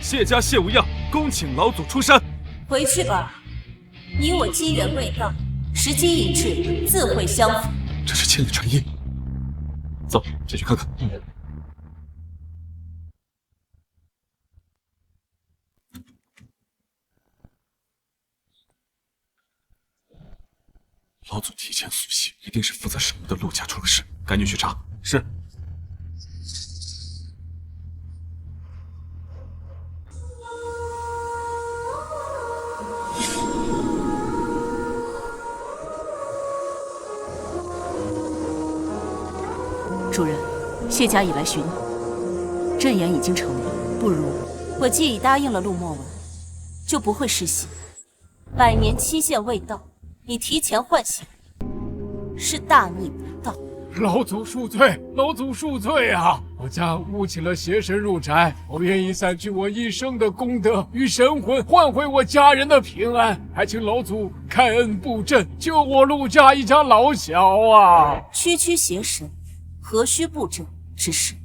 谢家谢无恙恭请老祖出山。回去吧，你我机缘未到，时机一至，自会相逢。这是千里传音。走，进去看看。老祖提前苏醒，一定是负责审问的陆家出了事，赶紧去查。是。主人，谢家已来寻你，阵言已经成立，不如我既已答应了陆墨文，就不会失信。100年期限未到，你提前唤醒，是大逆不道。老祖恕罪，老祖恕罪啊！我家误请了邪神入宅，我愿意散去我一生的功德与神魂，换回我家人的平安，还请老祖开恩布阵，救我陆家一家老小啊！区区邪神，何须布阵？只是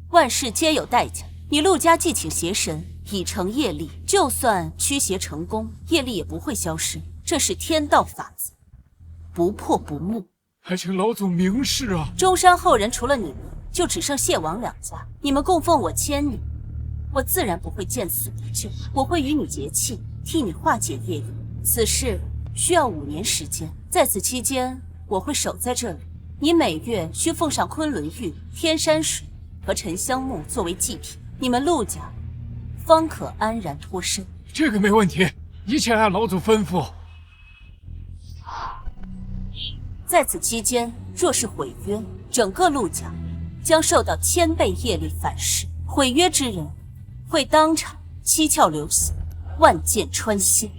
万事皆有代价，你陆家既请邪神，已成业力，就算驱邪成功，业力也不会消失，这是天道法则，不破不没。还请老祖明示啊！中山后人除了你们，就只剩谢王2家，你们供奉我1000年，我自然不会见死不救，我会与你结契，替你化解业力。此事需要5年时间，在此期间，我会守在这里。你每月需奉上昆仑玉、天山水和沉香木作为祭品，你们陆家方可安然脱身。这个没问题，一切按老祖吩咐。在此期间，若是毁约，整个陆家将受到1000倍业力反噬，毁约之人会当场七窍流血，万箭穿心。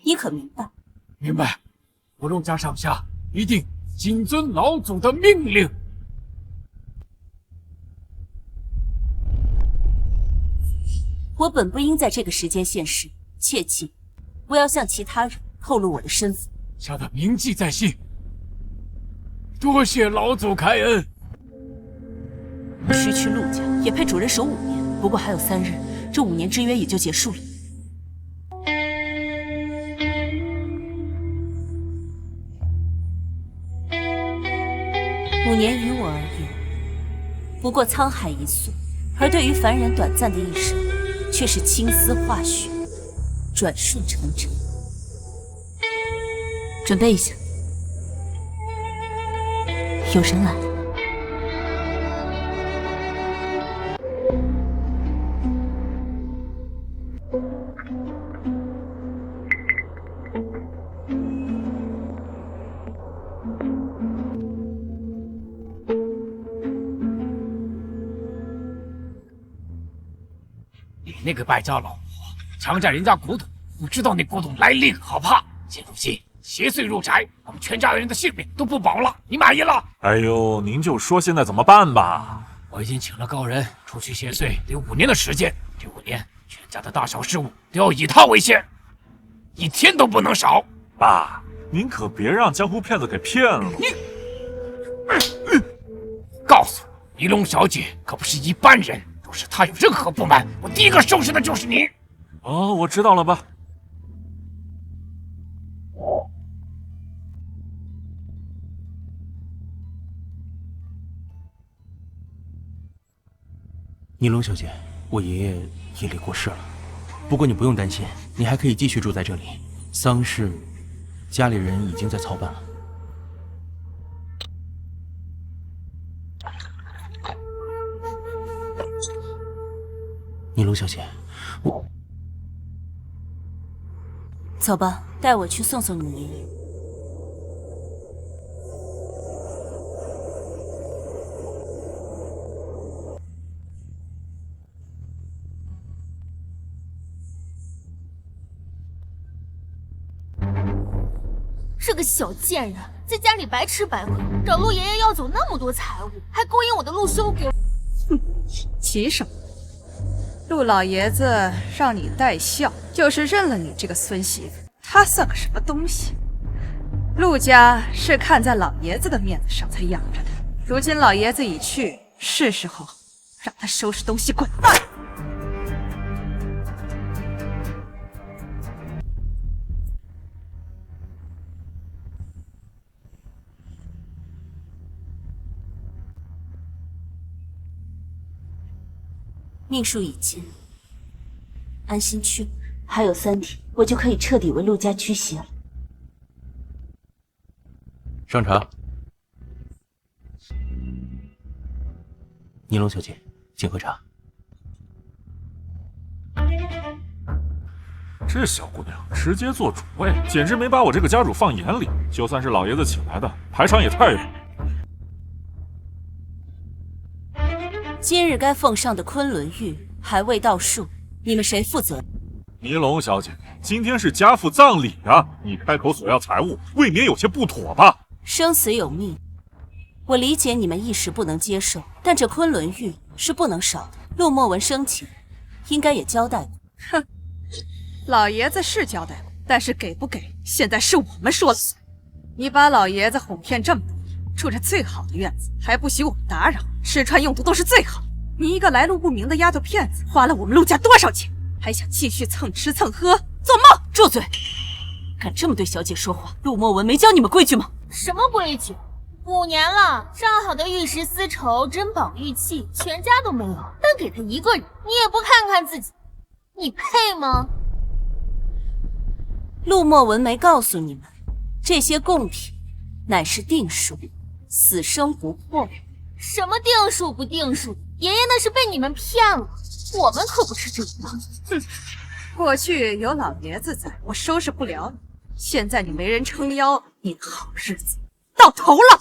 你可明白？明白。我陆家上下一定谨遵老祖的命令。我本不应在这个时间现世，切记，不要向其他人透露我的身份。小的铭记在心。多谢老祖开恩。区区陆家也配主人守5年？不过还有3日，这5年之约也就结束了。5年于我而言，不过沧海一粟，而对于凡人短暂的一生，却是青丝化雪，转瞬成尘。准备一下。有人来。你那个败家老婆，强占人家古董，不知道那古董来历可怕。现如今邪祟入宅，我们全家人的性命都不保了，你满意了？哎呦，您就说现在怎么办吧。我已经请了高人除去邪祟，得5年的时间。这5年，全家的大小事务都要以他为先，1天都不能少。爸，您可别让江湖骗子给骗了。告诉你，尼龙小姐可不是一般人，若是她有任何不满，我第一个收拾的就是你。哦，我知道了吧。尼龙小姐，我爷爷夜里过世了，不过你不用担心，你还可以继续住在这里。丧事，家里人已经在操办了。尼龙小姐，我……走吧，带我去送送你爷爷。这个小贱人，在家里白吃白喝，找陆爷爷要走那么多财物，还勾引我的陆修给我。哼，急什么？陆老爷子让你带孝，就是认了你这个孙媳妇，他算个什么东西？陆家是看在老爷子的面子上才养着他，如今老爷子已去，是时候让他收拾东西滚蛋。命数已尽，安心去。还有3天，我就可以彻底为陆家驱邪了。上茶。尼龙小姐，请喝茶。这小姑娘直接做主位，简直没把我这个家主放眼里。就算是老爷子请来的，排场也太远。今日该奉上的昆仑玉还未到数，你们谁负责？尼龙小姐，今天是家父葬礼啊，你开口索要财物，未免有些不妥吧？生死有命，我理解你们一时不能接受，但这昆仑玉是不能少的。陆墨文生前应该也交代过。哼，老爷子是交代过，但是给不给，现在是我们说了算。你把老爷子哄骗这么多年，住着最好的院子，还不许我们打扰，吃穿用度都是最好。你一个来路不明的丫头片子，花了我们陆家多少钱？还想继续蹭吃蹭喝？做梦！住嘴！敢这么对小姐说话，陆墨文没教你们规矩吗？什么规矩？5年了，上好的玉石丝绸、珍宝玉器，全家都没有，单给他一个人，你也不看看自己，你配吗？陆墨文没告诉你们，这些贡品乃是定数，死生不破。什么定数不定数？爷爷那是被你们骗了，我们可不吃这一套。哼，过去有老爷子在，我收拾不了你。现在你没人撑腰，你的好日子到头了。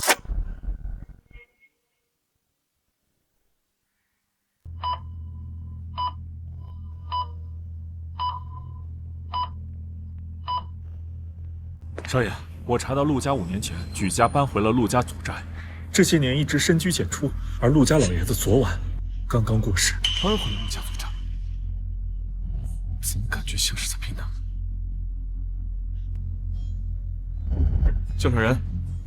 少爷，我查到陆家5年前举家搬回了陆家祖宅，这些年一直深居简出，而陆家老爷子昨晚刚刚过世，搬回了陆家祖宅，怎么感觉像是在平南？叫上人，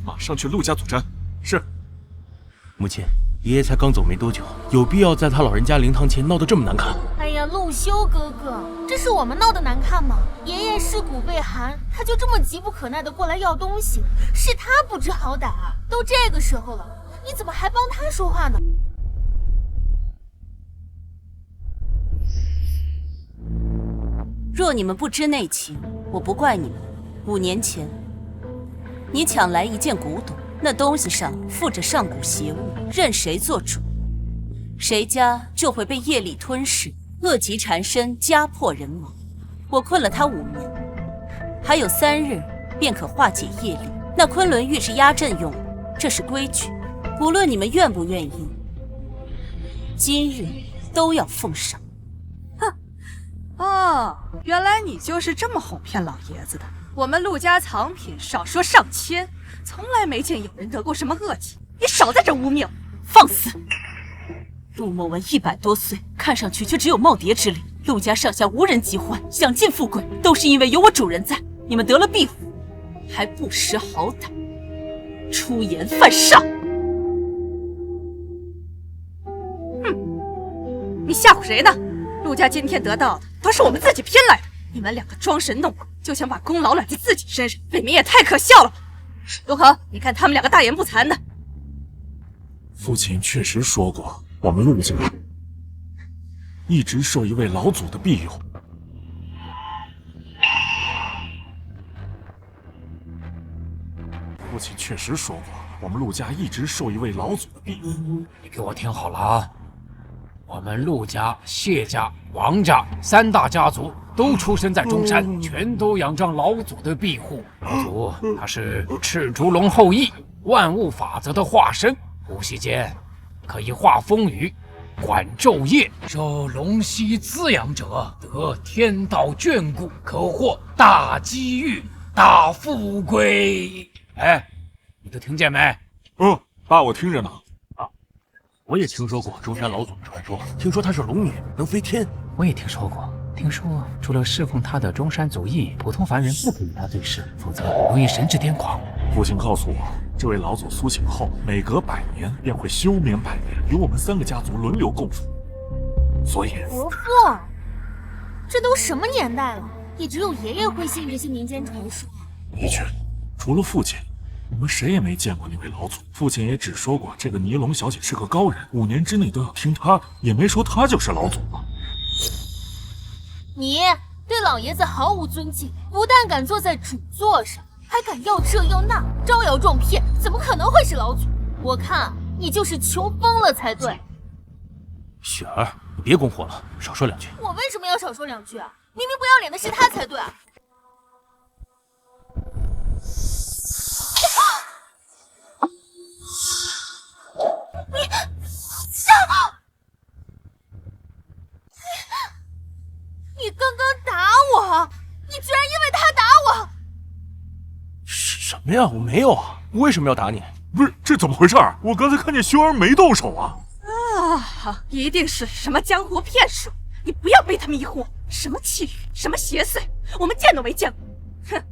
马上去陆家祖宅。是。母亲，爷爷才刚走没多久，有必要在他老人家灵堂前闹得这么难看？哎呀，陆修哥哥，这是我们闹得难看吗？爷爷尸骨未寒，他就这么急不可耐的过来要东西，是他不知好歹啊！都这个时候了，你怎么还帮他说话呢？若你们不知内情，我不怪你们。5年前，你抢来一件古董，那东西上附着上古邪物，任谁做主，谁家就会被业力吞噬，恶疾缠身，家破人亡。我困了他5年，还有3日便可化解业力。那昆仑玉是压阵用的，这是规矩，无论你们愿不愿意，今日都要奉上。哦，原来你就是这么哄骗老爷子的。我们陆家藏品少说上千，从来没见有人得过什么恶疾。你少在这污蔑我！放肆！陆墨文100多岁，看上去却只有耄耋之龄。陆家上下无人及欢，享尽富贵，都是因为有我主人在。你们得了庇护，还不识好歹，出言犯上！哼，你吓唬谁呢？陆家今天得到的都是我们自己拼来的，你们2个装神弄鬼，就想把功劳揽在自己身上，未免也太可笑了吧？如何？你看他们2个大言不惭的。父亲确实说过，我们陆家一直受一位老祖的庇佑。父亲确实说过，我们陆家一直受一位老祖的庇佑。你给我听好了啊！我们陆家、谢家、王家3大家族都出生在中山，全都仰仗老祖的庇护。老祖他是赤烛龙后裔，万物法则的化身，呼吸间可以化风雨，管昼夜，受龙息滋养者得天道眷顾，可获大机遇、大富贵。哎，你都听见没？爸，我听着呢。我也听说过中山老祖的传说，听说她是龙女，能飞天。我也听说过，听说除了侍奉她的中山族裔，普通凡人不可与她对视，否则容易神志癫狂。父亲告诉我，这位老祖苏醒后，每隔100年便会休眠100年，由我们3个家族轮流供奉。所以，伯父，这都什么年代了，也只有爷爷会信这些民间传说。的确，除了父亲，我们谁也没见过那位老祖，父亲也只说过这个尼龙小姐是个高人，5年之内都要听她，也没说她就是老祖。你对老爷子毫无尊敬，不但敢坐在主座上，还敢要这要那，招摇撞骗，怎么可能会是老祖？我看你就是穷疯了才对。雪儿，你别拱火了，少说2句。我为什么要少说2句啊？明明不要脸的是他才对啊！你刚刚打我，你居然因为他打我！什么呀？我没有啊，我为什么要打你？不是，这怎么回事？我刚才看见修儿没动手啊！一定是什么江湖骗术，你不要被他迷惑。什么气宇，什么邪祟，我们见都没见过。哼，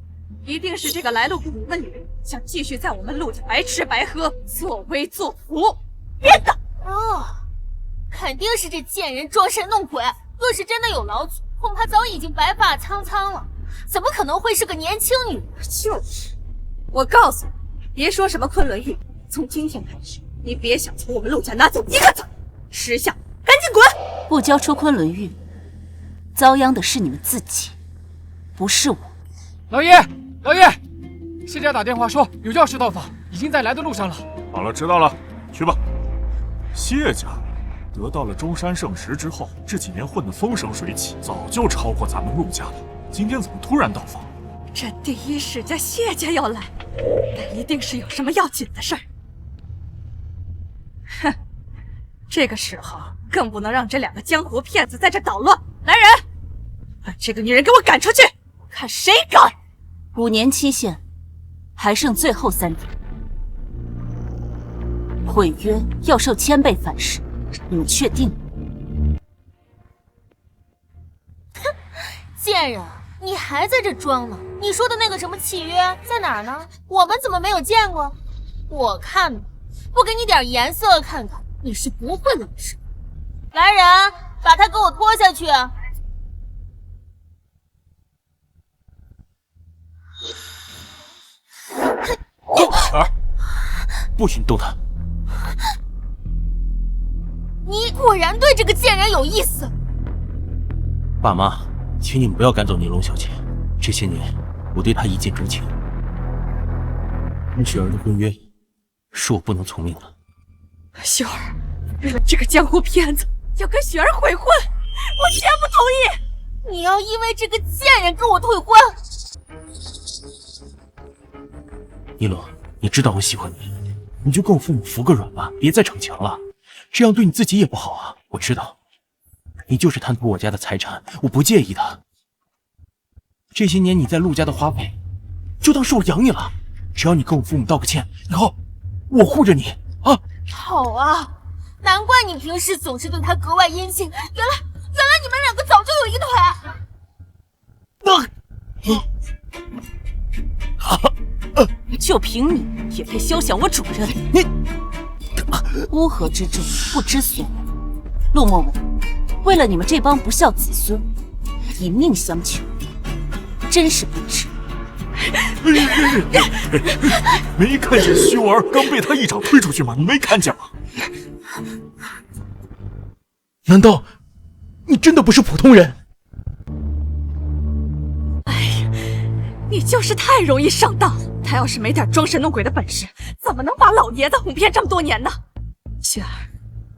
一定是这个来路不明的女人想继续在我们陆家白吃白喝，作威作福，编的。哦，肯定是这贱人装神弄鬼。若是真的有老祖，恐怕早已经白发苍苍了，怎么可能会是个年轻女人？就是，我告诉你，别说什么昆仑玉，从今天开始，你别想从我们陆家拿走一个子。识相，赶紧滚！不交出昆仑玉，遭殃的是你们自己，不是我。老爷，老爷，谢家打电话说有要事到访，已经在来的路上了。好了，知道了，去吧。谢家得到了中山圣石之后，这几年混得风生水起，早就超过咱们陆家了。今天怎么突然到访？这第一世家谢家要来，那一定是有什么要紧的事儿。哼，这个时候更不能让这2个江湖骗子在这捣乱。来人，把这个女人给我赶出去！看谁敢！5年期限，还剩最后3点。毁约要受1000倍反噬，你们确定？哼，贱人，你还在这装呢？你说的那个什么契约在哪儿呢？我们怎么没有见过？我看不给你点颜色看看，你是不会老实。来人，把他给我拖下去！儿，不许你动他！你果然对这个贱人有意思。爸妈，请你们不要赶走宁龙小姐。这些年，我对她一见钟情。跟雪儿的婚约，是我不能从命的。秀儿，你们这个江湖骗子要跟雪儿悔婚，我绝不同意！你要因为这个贱人跟我退婚？尼龙，你知道我喜欢你，你就跟我父母服个软吧，别再逞强了，这样对你自己也不好啊。我知道，你就是贪图我家的财产，我不介意的。这些年你在陆家的花费，就当是我养你了。只要你跟我父母道个歉，以后我护着你啊。好啊，难怪你平时总是对他格外殷勤，原来你们2个早就有一腿。就凭你也配肖想我主人？你乌合之众，不知所谓。陆莫文，为了你们这帮不孝子孙，以命相求，真是不值。没看见修儿刚被他一掌推出去吗？你没看见吗？难道你真的不是普通人？哎呀，你就是太容易上当。他要是没点装神弄鬼的本事，怎么能把老爷子哄骗这么多年呢？雪儿，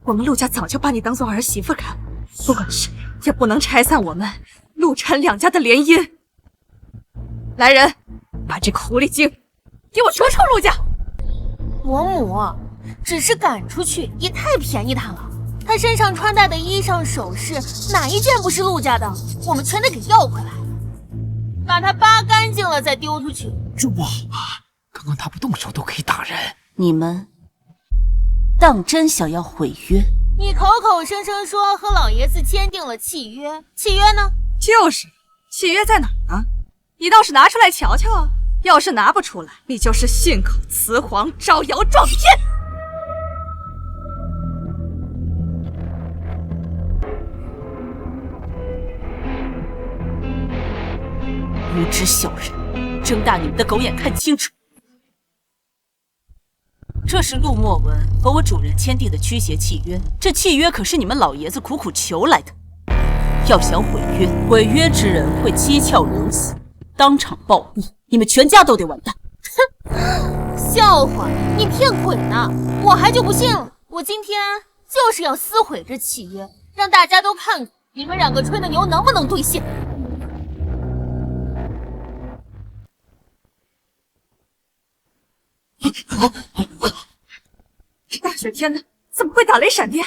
我们陆家早就把你当做儿媳妇看，不管谁也不能拆散我们陆陈2家的联姻。来人，把这个狐狸精给我逐出陆家！伯母，只是赶出去也太便宜他了。他身上穿戴的衣裳首饰，哪一件不是陆家的？我们全得给要回来，把他扒干净了再丢出去。这不好吧？刚刚他不动手都可以打人。你们当真想要毁约？你口口声声说和老爷子签订了契约，契约呢？就是，契约在哪儿呢？你倒是拿出来瞧瞧啊！要是拿不出来，你就是信口雌黄，招摇撞骗。无知小人，睁大你们的狗眼看清楚！这是陆墨文和我主人签订的驱邪契约，这契约可是你们老爷子苦苦求来的。要想毁约，毁约之人会七窍流血，当场暴毙，你们全家都得完蛋。哼，笑话，你骗鬼呢！我还就不信了，我今天就是要撕毁这契约，让大家都看看你们两个吹的牛能不能兑现。这大雪天的，怎么会打雷闪电？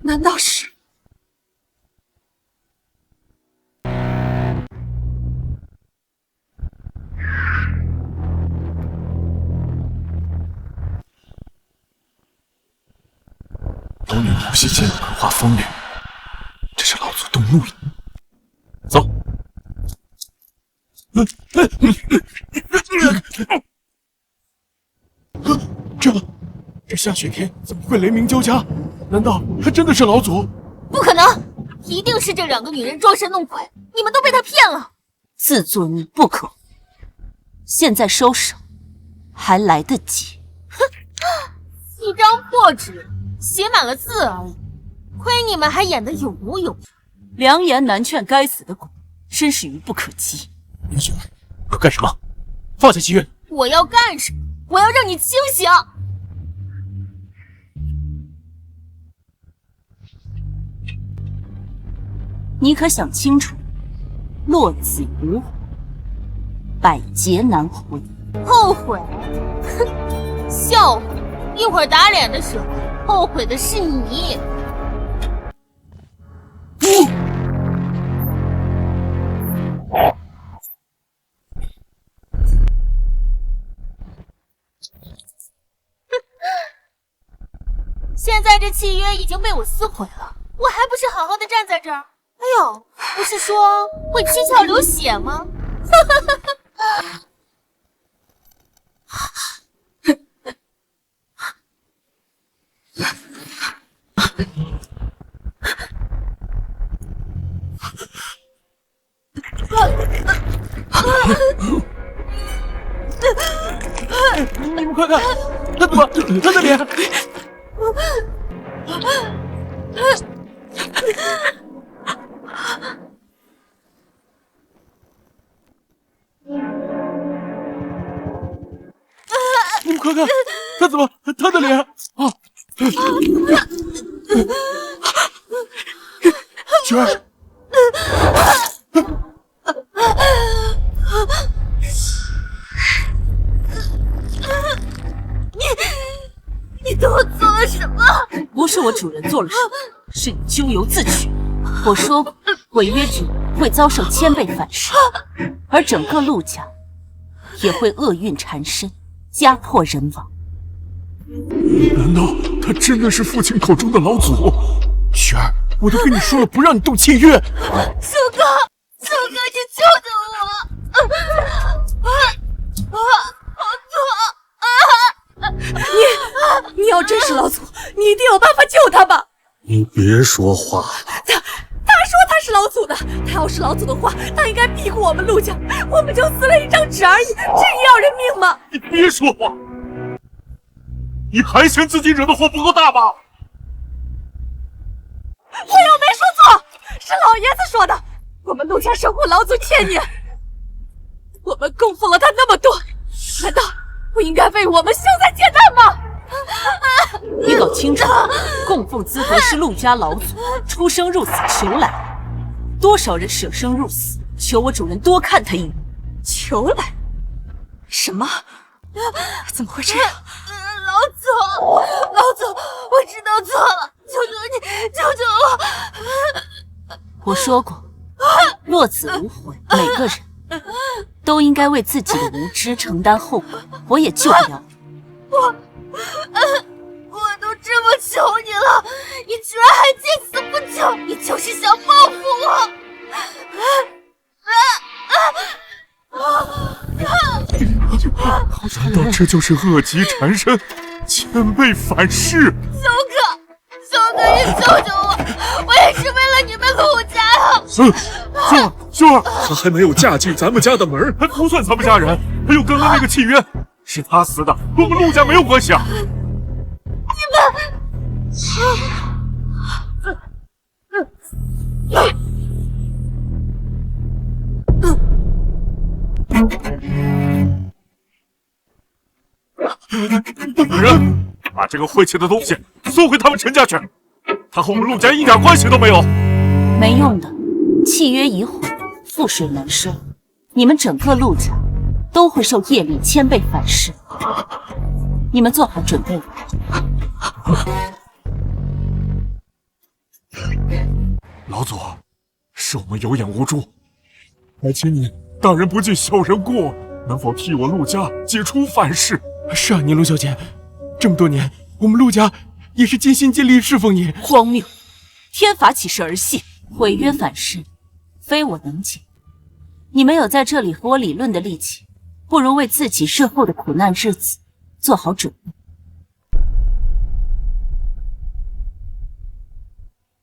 难道是？龙女无息间文化风略，这是老祖动怒了。走。这下雪天怎么会雷鸣交加？难道他真的是老祖？不可能，一定是这两个女人装神弄鬼，你们都被她骗了。自作孽不可，现在收手还来得及。哼，一张破纸，写满了字而已，亏你们还演得有模有样。良言难劝该死的鬼，真是愚不可及。林雪儿，要干什么？放下契约！我要干什么？我要让你清醒！你可想清楚，落子无悔，百劫难回。后悔？哼，笑话！一会儿打脸的时候，后悔的是你。现在这契约已经被我撕毁了，我还不是好好的站在这儿？哎呦，不是说会七窍流血吗？你们快看，他怎么？他的脸！你们快看，他怎么？他的脸啊！雪儿，你对我做了什么？不是我主人做了什么，是你咎由自取。我说过，违约者会遭受千倍反噬，而整个陆家也会厄运缠身，家破人亡。难道他真的是父亲口中的老祖？雪儿，我都跟你说了，不让你动契约。苏哥，苏哥，你救救我！好痛！你要真是老祖，你一定有办法救他吧？你别说话。他说他是老祖的，他要是老祖的话，他应该庇护我们陆家，我们就撕了一张纸而已，至于要人命吗？你别说话，你还嫌自己惹的祸不够大吗？我又没说错，是老爷子说的。我们陆家守护老祖千年，我们供奉了他那么多，难道不应该为我们消灾解难吗？你搞清楚，供奉资格是陆家老祖出生入死求来，多少人舍生入死，求我主人多看他一眼。求来？什么？怎么会这样？老祖，我知道错了，求求你，救救我！我说过，落子无悔，每个人都应该为自己的无知承担后果。我也救不了你。我都这么求你了，你居然还见死不救，你就是想报复我！难道这就是恶疾缠身，千倍反噬？修哥，你救救我！我也是为了你们陆家呀！秀儿，她还没有嫁进咱们家的门，还不算咱们家人。还有刚刚那个契约，是他死的，和我们陆家没有关系啊！女人，把这个晦气的东西送回他们陈家去，他和我们陆家一点关系都没有。没用的，契约已毁，覆水难收。你们整个陆家都会受业力1000倍反噬。你们做好准备吧。老祖，是我们有眼无珠，还请你大人不计小人过，能否替我陆家解除反噬？是啊，宁龙小姐，这么多年，我们陆家也是尽心尽力侍奉你。荒谬！天法岂是儿戏？毁约反噬，非我能解。你们有在这里和我理论的力气，不如为自己日后的苦难日子做好准备。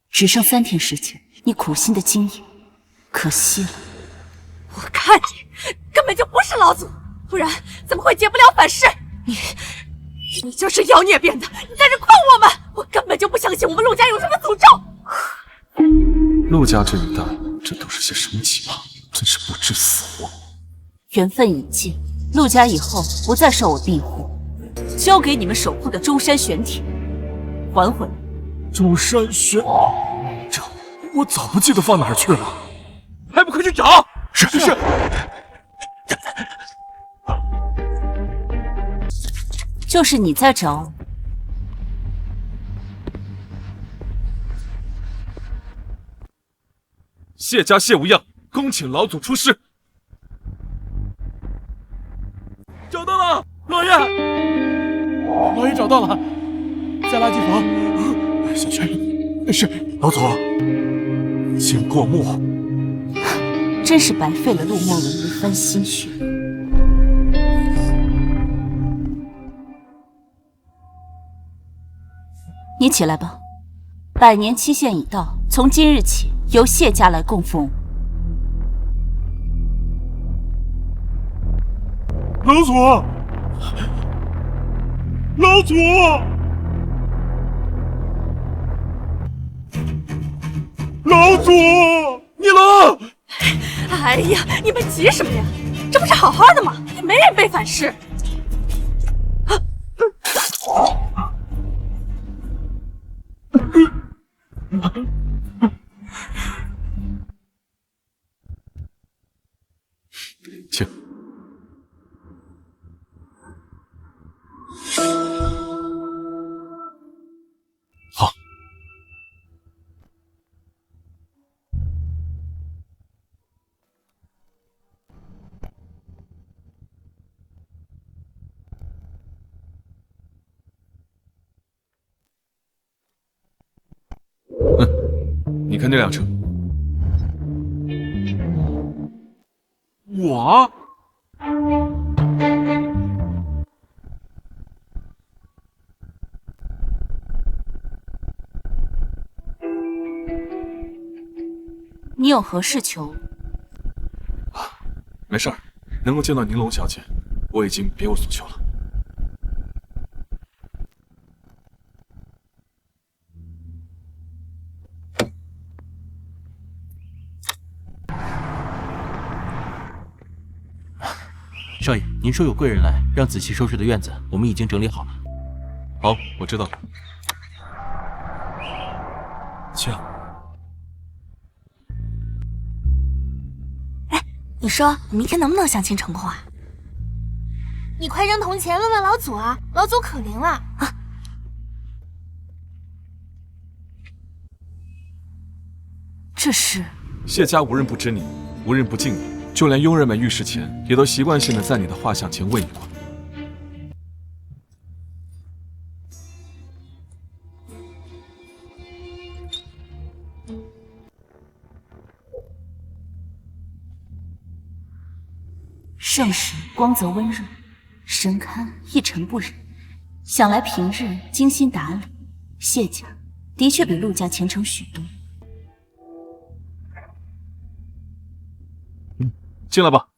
只剩3天时间，你苦心的经营，可惜了。我看你根本就不是老祖，不然怎么会解不了反噬？你就是妖孽变的，你在这诓我们！我根本就不相信我们陆家有什么诅咒。陆家这一代，这都是些什么奇葩？真是不知死活。缘分已尽，陆家以后不再受我庇护，交给你们守护的中山玄铁，还回来。中山玄，这我早不记得放哪儿去了，还不快去找！是。就是你在找我。谢家谢无恙，恭请老祖出师。找到了，老爷，老爷找到了，在垃圾房。小轩，是老祖，请过目。真是白费了陆墨文一番心血。你起来吧，100年期限已到，从今日起由谢家来供奉我。老祖，老祖，老祖，逆龙！哎呀，你们急什么呀？这不是好好的吗？也没人被反噬。请。好。你看这辆车。我？你有何事求？没事儿，能够见到宁龙小姐，我已经别无所求了。少爷，您说有贵人来，让子期收拾的院子，我们已经整理好了。好，我知道了。请。哎，你说你明天能不能相亲成功啊？你快扔铜钱问问老祖啊，老祖可灵了啊！这是谢家无人不知你，无人不敬你。就连佣人们遇事前，也都习惯性的在你的画像前问一问。盛世光泽温润，神龛一尘不染，想来平日精心打理，谢家的确比陆家虔诚许多。进来吧。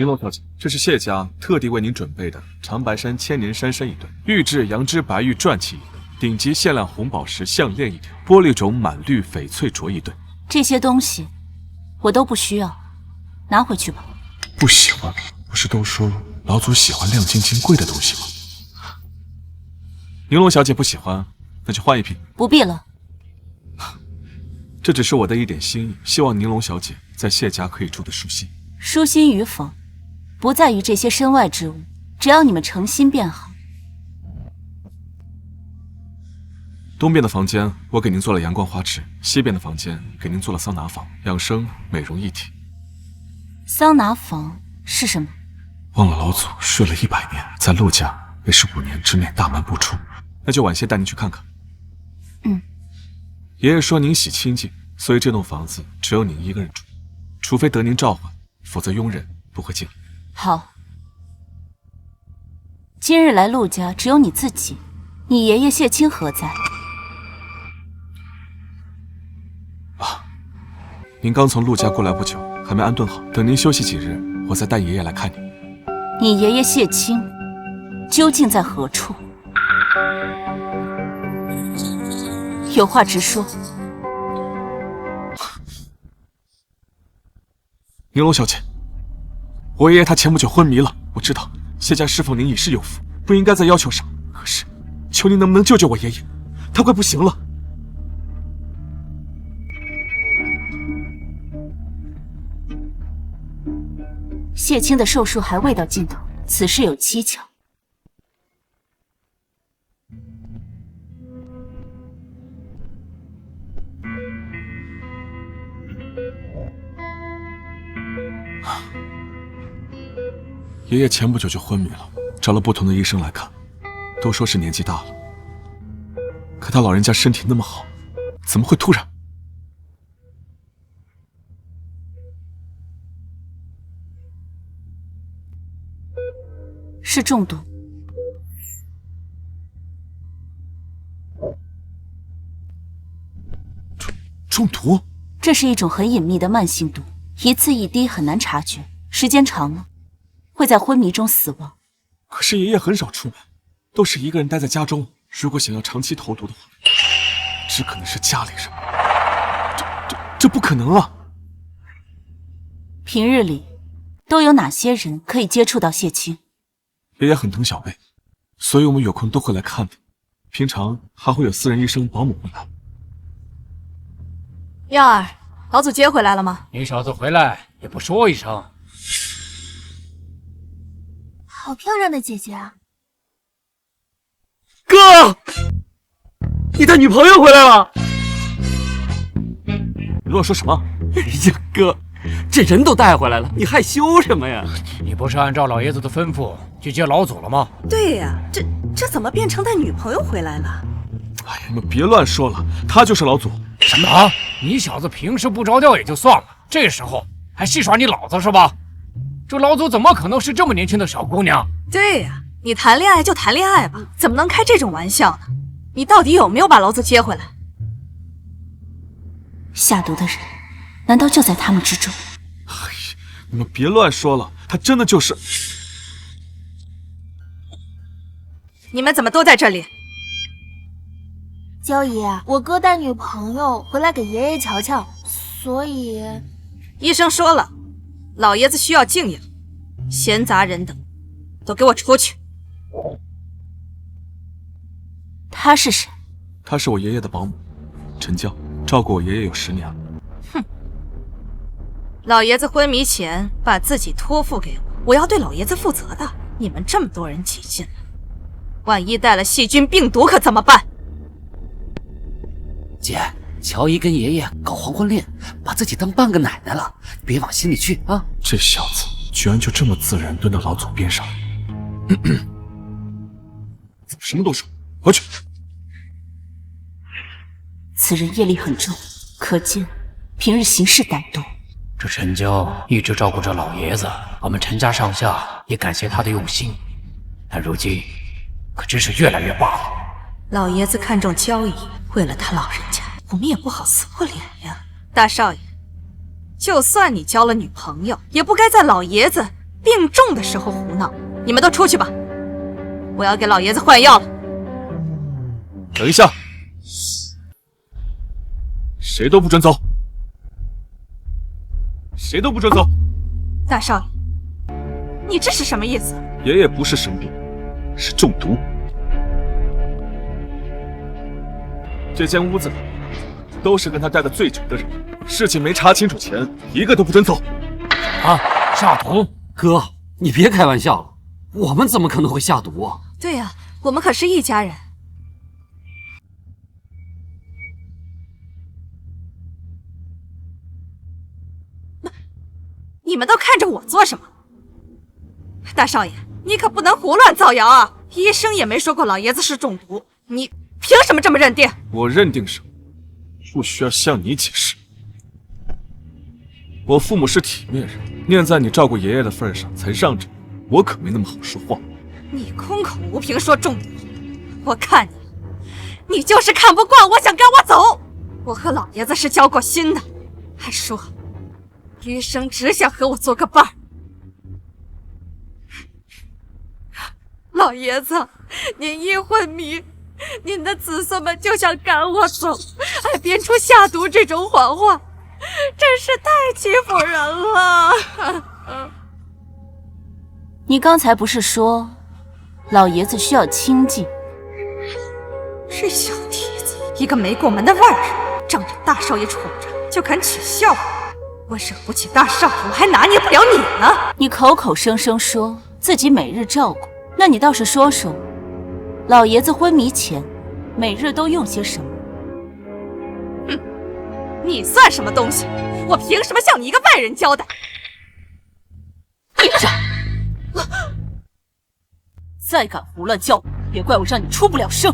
玲珑小姐，这是谢家特地为您准备的长白山千年山参一对，玉质羊脂白玉钻器一对，顶级限量红宝石项链一条，玻璃种满绿翡翠镯一对。这些东西我都不需要，拿回去吧。不喜欢？不是都说老祖喜欢亮晶晶贵的东西吗？玲珑小姐不喜欢，那就换一瓶。不必了。这只是我的一点心意，希望玲珑小姐在谢家可以住得舒心。舒心与否，不在于这些身外之物，只要你们诚心便好。东边的房间我给您做了阳光花池，西边的房间给您做了桑拿房，养生美容一体。桑拿房是什么？忘了老祖睡了100年，在陆家也是5年之内大门不出，那就晚些带您去看看。爷爷说您喜清静，所以这栋房子只有您一个人住，除非得您召唤，否则佣人不会进来。好。今日来陆家只有你自己，你爷爷谢清何在？啊，您刚从陆家过来不久，还没安顿好，等您休息几日，我再带爷爷来看您。你爷爷谢清究竟在何处？有话直说。玲珑小姐，我爷爷他前不久昏迷了，我知道谢家侍奉您已是有福，不应该再要求上，可是求您能不能救救我爷爷，他快不行了。谢清的寿数还未到尽头，此事有蹊跷。爷爷前不久就昏迷了，找了不同的医生来看，都说是年纪大了。可他老人家身体那么好，怎么会突然？是中毒。中毒？这是一种很隐秘的慢性毒，一次一滴很难察觉，时间长了会在昏迷中死亡。可是爷爷很少出门，都是一个人待在家中，如果想要长期投毒的话，只可能是家里人。这不可能啊！平日里都有哪些人可以接触到谢清？爷爷很疼小贝，所以我们有空都会来看他，平常还会有私人医生保姆会来。燕儿，老祖接回来了吗？你小子回来也不说一声。好漂亮的姐姐啊！哥，你带女朋友回来了？你乱说什么？哎呀，哥，这人都带回来了，你害羞什么呀？你不是按照老爷子的吩咐去接老祖了吗？对呀，这怎么变成带女朋友回来了？哎呀，你们别乱说了，他就是老祖。什么？你小子平时不着调也就算了，这时候还戏耍你老子是吧？这老祖怎么可能是这么年轻的小姑娘？对呀，你谈恋爱就谈恋爱吧，怎么能开这种玩笑呢？你到底有没有把老祖接回来？下毒的人难道就在他们之中？哎呀，你们别乱说了，他真的就是……你们怎么都在这里？娇姨，我哥带女朋友回来给爷爷瞧瞧，所以……医生说了，老爷子需要静养，闲杂人等都给我出去。他是谁？他是我爷爷的保姆，陈娇，照顾我爷爷有10年了。哼，老爷子昏迷前把自己托付给我，我要对老爷子负责的。你们这么多人挤进来，万一带了细菌病毒可怎么办？姐，乔姨跟爷爷搞黄昏恋，把自己当半个奶奶了，别往心里去啊！这小子居然就这么自然蹲到老祖边上，什么都说，回去。此人业力很重，可见平日行事歹毒。这陈娇一直照顾着老爷子，我们陈家上下也感谢他的用心，但如今可真是越来越霸了。老爷子看重娇姨，为了他老人家，我们也不好撕破脸呀。大少爷，就算你交了女朋友，也不该在老爷子病重的时候胡闹。你们都出去吧，我要给老爷子换药了。等一下，谁都不准走，谁都不准走。大少爷，你这是什么意思？爷爷不是生病，是中毒。这间屋子里都是跟他待的最久的人，事情没查清楚前，一个都不准走。啊，下毒？哥，你别开玩笑了，我们怎么可能会下毒啊？对呀，我们可是一家人。你们都看着我做什么？大少爷，你可不能胡乱造谣啊！医生也没说过老爷子是中毒，你凭什么这么认定？我认定什么，不需要向你解释。我父母是体面人，念在你照顾爷爷的份上才让着你，我可没那么好说话。你空口无凭说中毒，我看你就是看不惯我，想赶我走。我和老爷子是交过心的，还说余生只想和我做个伴儿。老爷子，您一昏迷，您的子孙们就想赶我走，还编出下毒这种谎话，真是太欺负人了。你刚才不是说老爷子需要清静？这小蹄子，一个没过门的外人，仗着大少爷宠着就敢取笑我。我惹不起大少爷，我还拿捏不了你呢。你口口声声说自己每日照顾，那你倒是说说，老爷子昏迷前每日都用些什么？哼，你算什么东西？我凭什么向你一个外人交代？闭着！再敢胡乱叫我，别怪我让你出不了声。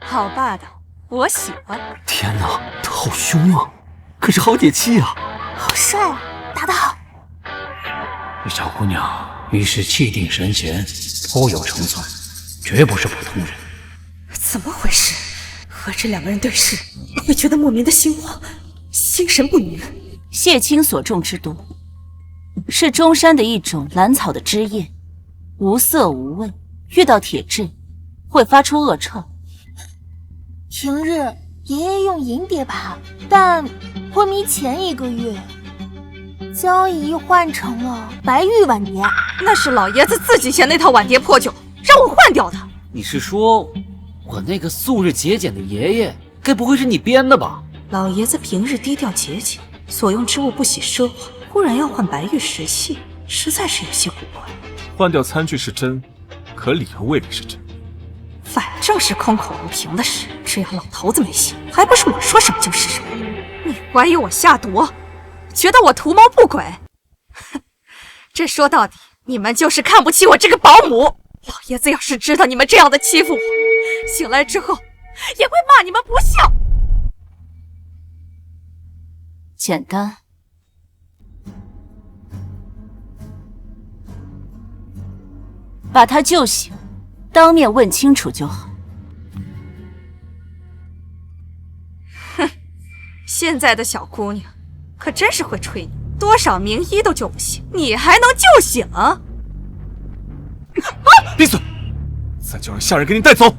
好霸道，我喜欢。天哪，他好凶啊！可是好解气啊！好帅啊，打得好！这小姑娘遇事气定神闲，颇有成算，绝不是普通人。怎么回事？和这两个人对视，会觉得莫名的心慌，心神不宁。谢青所种之毒，是中山的一种兰草的枝叶，无色无味，遇到铁质会发出恶臭。平日爷爷用银碟盘，但昏迷前1个月，将一换成了白玉碗碟。那是老爷子自己嫌那套碗碟破旧，让我换掉的。你是说我那个素日节俭的爷爷，该不会是你编的吧？老爷子平日低调节俭，所用之物不喜奢华，忽然要换白玉石器，实在是有些古怪。换掉餐具是真，可里头未必是真。反正是空口无凭的事，只要老头子没信，还不是我说什么就是什么？你怀疑我下毒，觉得我图谋不轨？哼，这说到底，你们就是看不起我这个保姆。老爷子要是知道你们这样的欺负我，醒来之后也会骂你们不孝。简单。把他救醒，当面问清楚就好。哼，现在的小姑娘可真是会吹牛，多少名医都救不醒，你还能救醒？闭嘴！再叫人下人给你带走。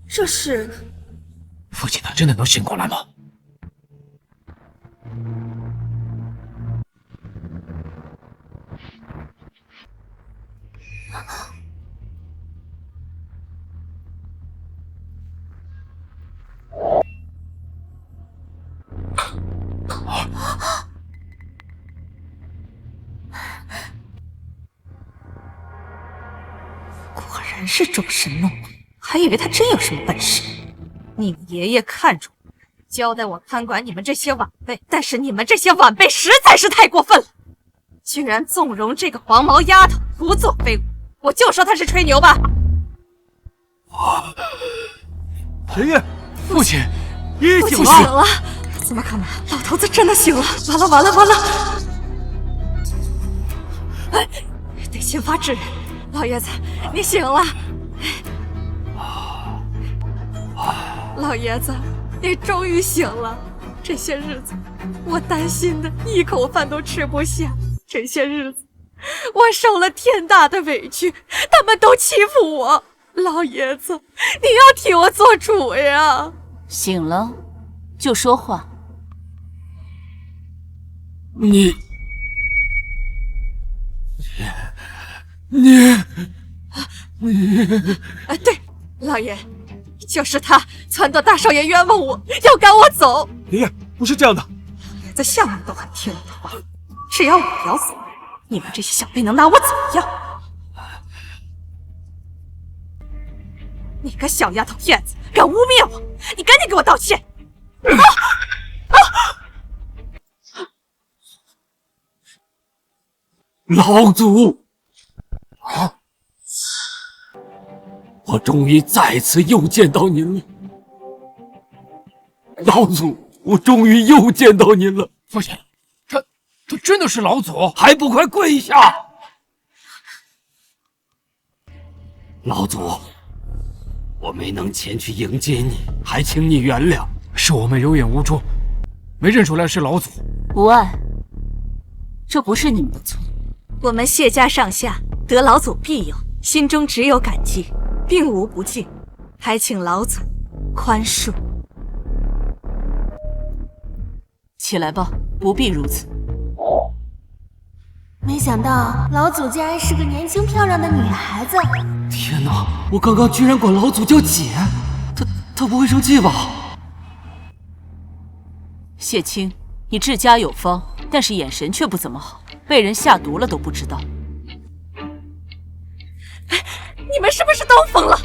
这是父亲他真的能醒过来吗？果然是装神弄鬼，还以为他真有什么本事。你们爷爷看中我，交代我看管你们这些晚辈，但是你们这些晚辈实在是太过分了，居然纵容这个黄毛丫头胡作非为，我就说她是吹牛吧。爷爷，父亲，爷爷醒了！怎么可能？老头子真的醒了！完了完了完了！哎，得先发制人。老爷子，你醒了。老爷子，你终于醒了。这些日子，我担心的一口饭都吃不下。这些日子，我受了天大的委屈，他们都欺负我。老爷子，你要替我做主呀！醒了，就说话。你，对，老爷，就是他撺掇大少爷冤枉我，要赶我走。爷爷，不是这样的。老爷子向来都很听我的话，只要我要走，你们这些小辈能拿我怎么样？你个小丫头片子，敢污蔑我，你赶紧给我道歉！老祖，我终于再次又见到您了。老祖，我终于又见到您了。父亲，他真的是老祖，还不快跪下！老祖，我没能前去迎接你，还请你原谅。是我们有眼无珠，没认出来是老祖。无碍，这不是你们的错。我们谢家上下得老祖庇佑，心中只有感激，并无不敬，还请老祖宽恕。起来吧，不必如此。没想到老祖竟然是个年轻漂亮的女孩子。天哪，我刚刚居然管老祖叫姐，他不会生气吧？谢青，你治家有方，但是眼神却不怎么好，被人下毒了都不知道。你们是不是都疯了？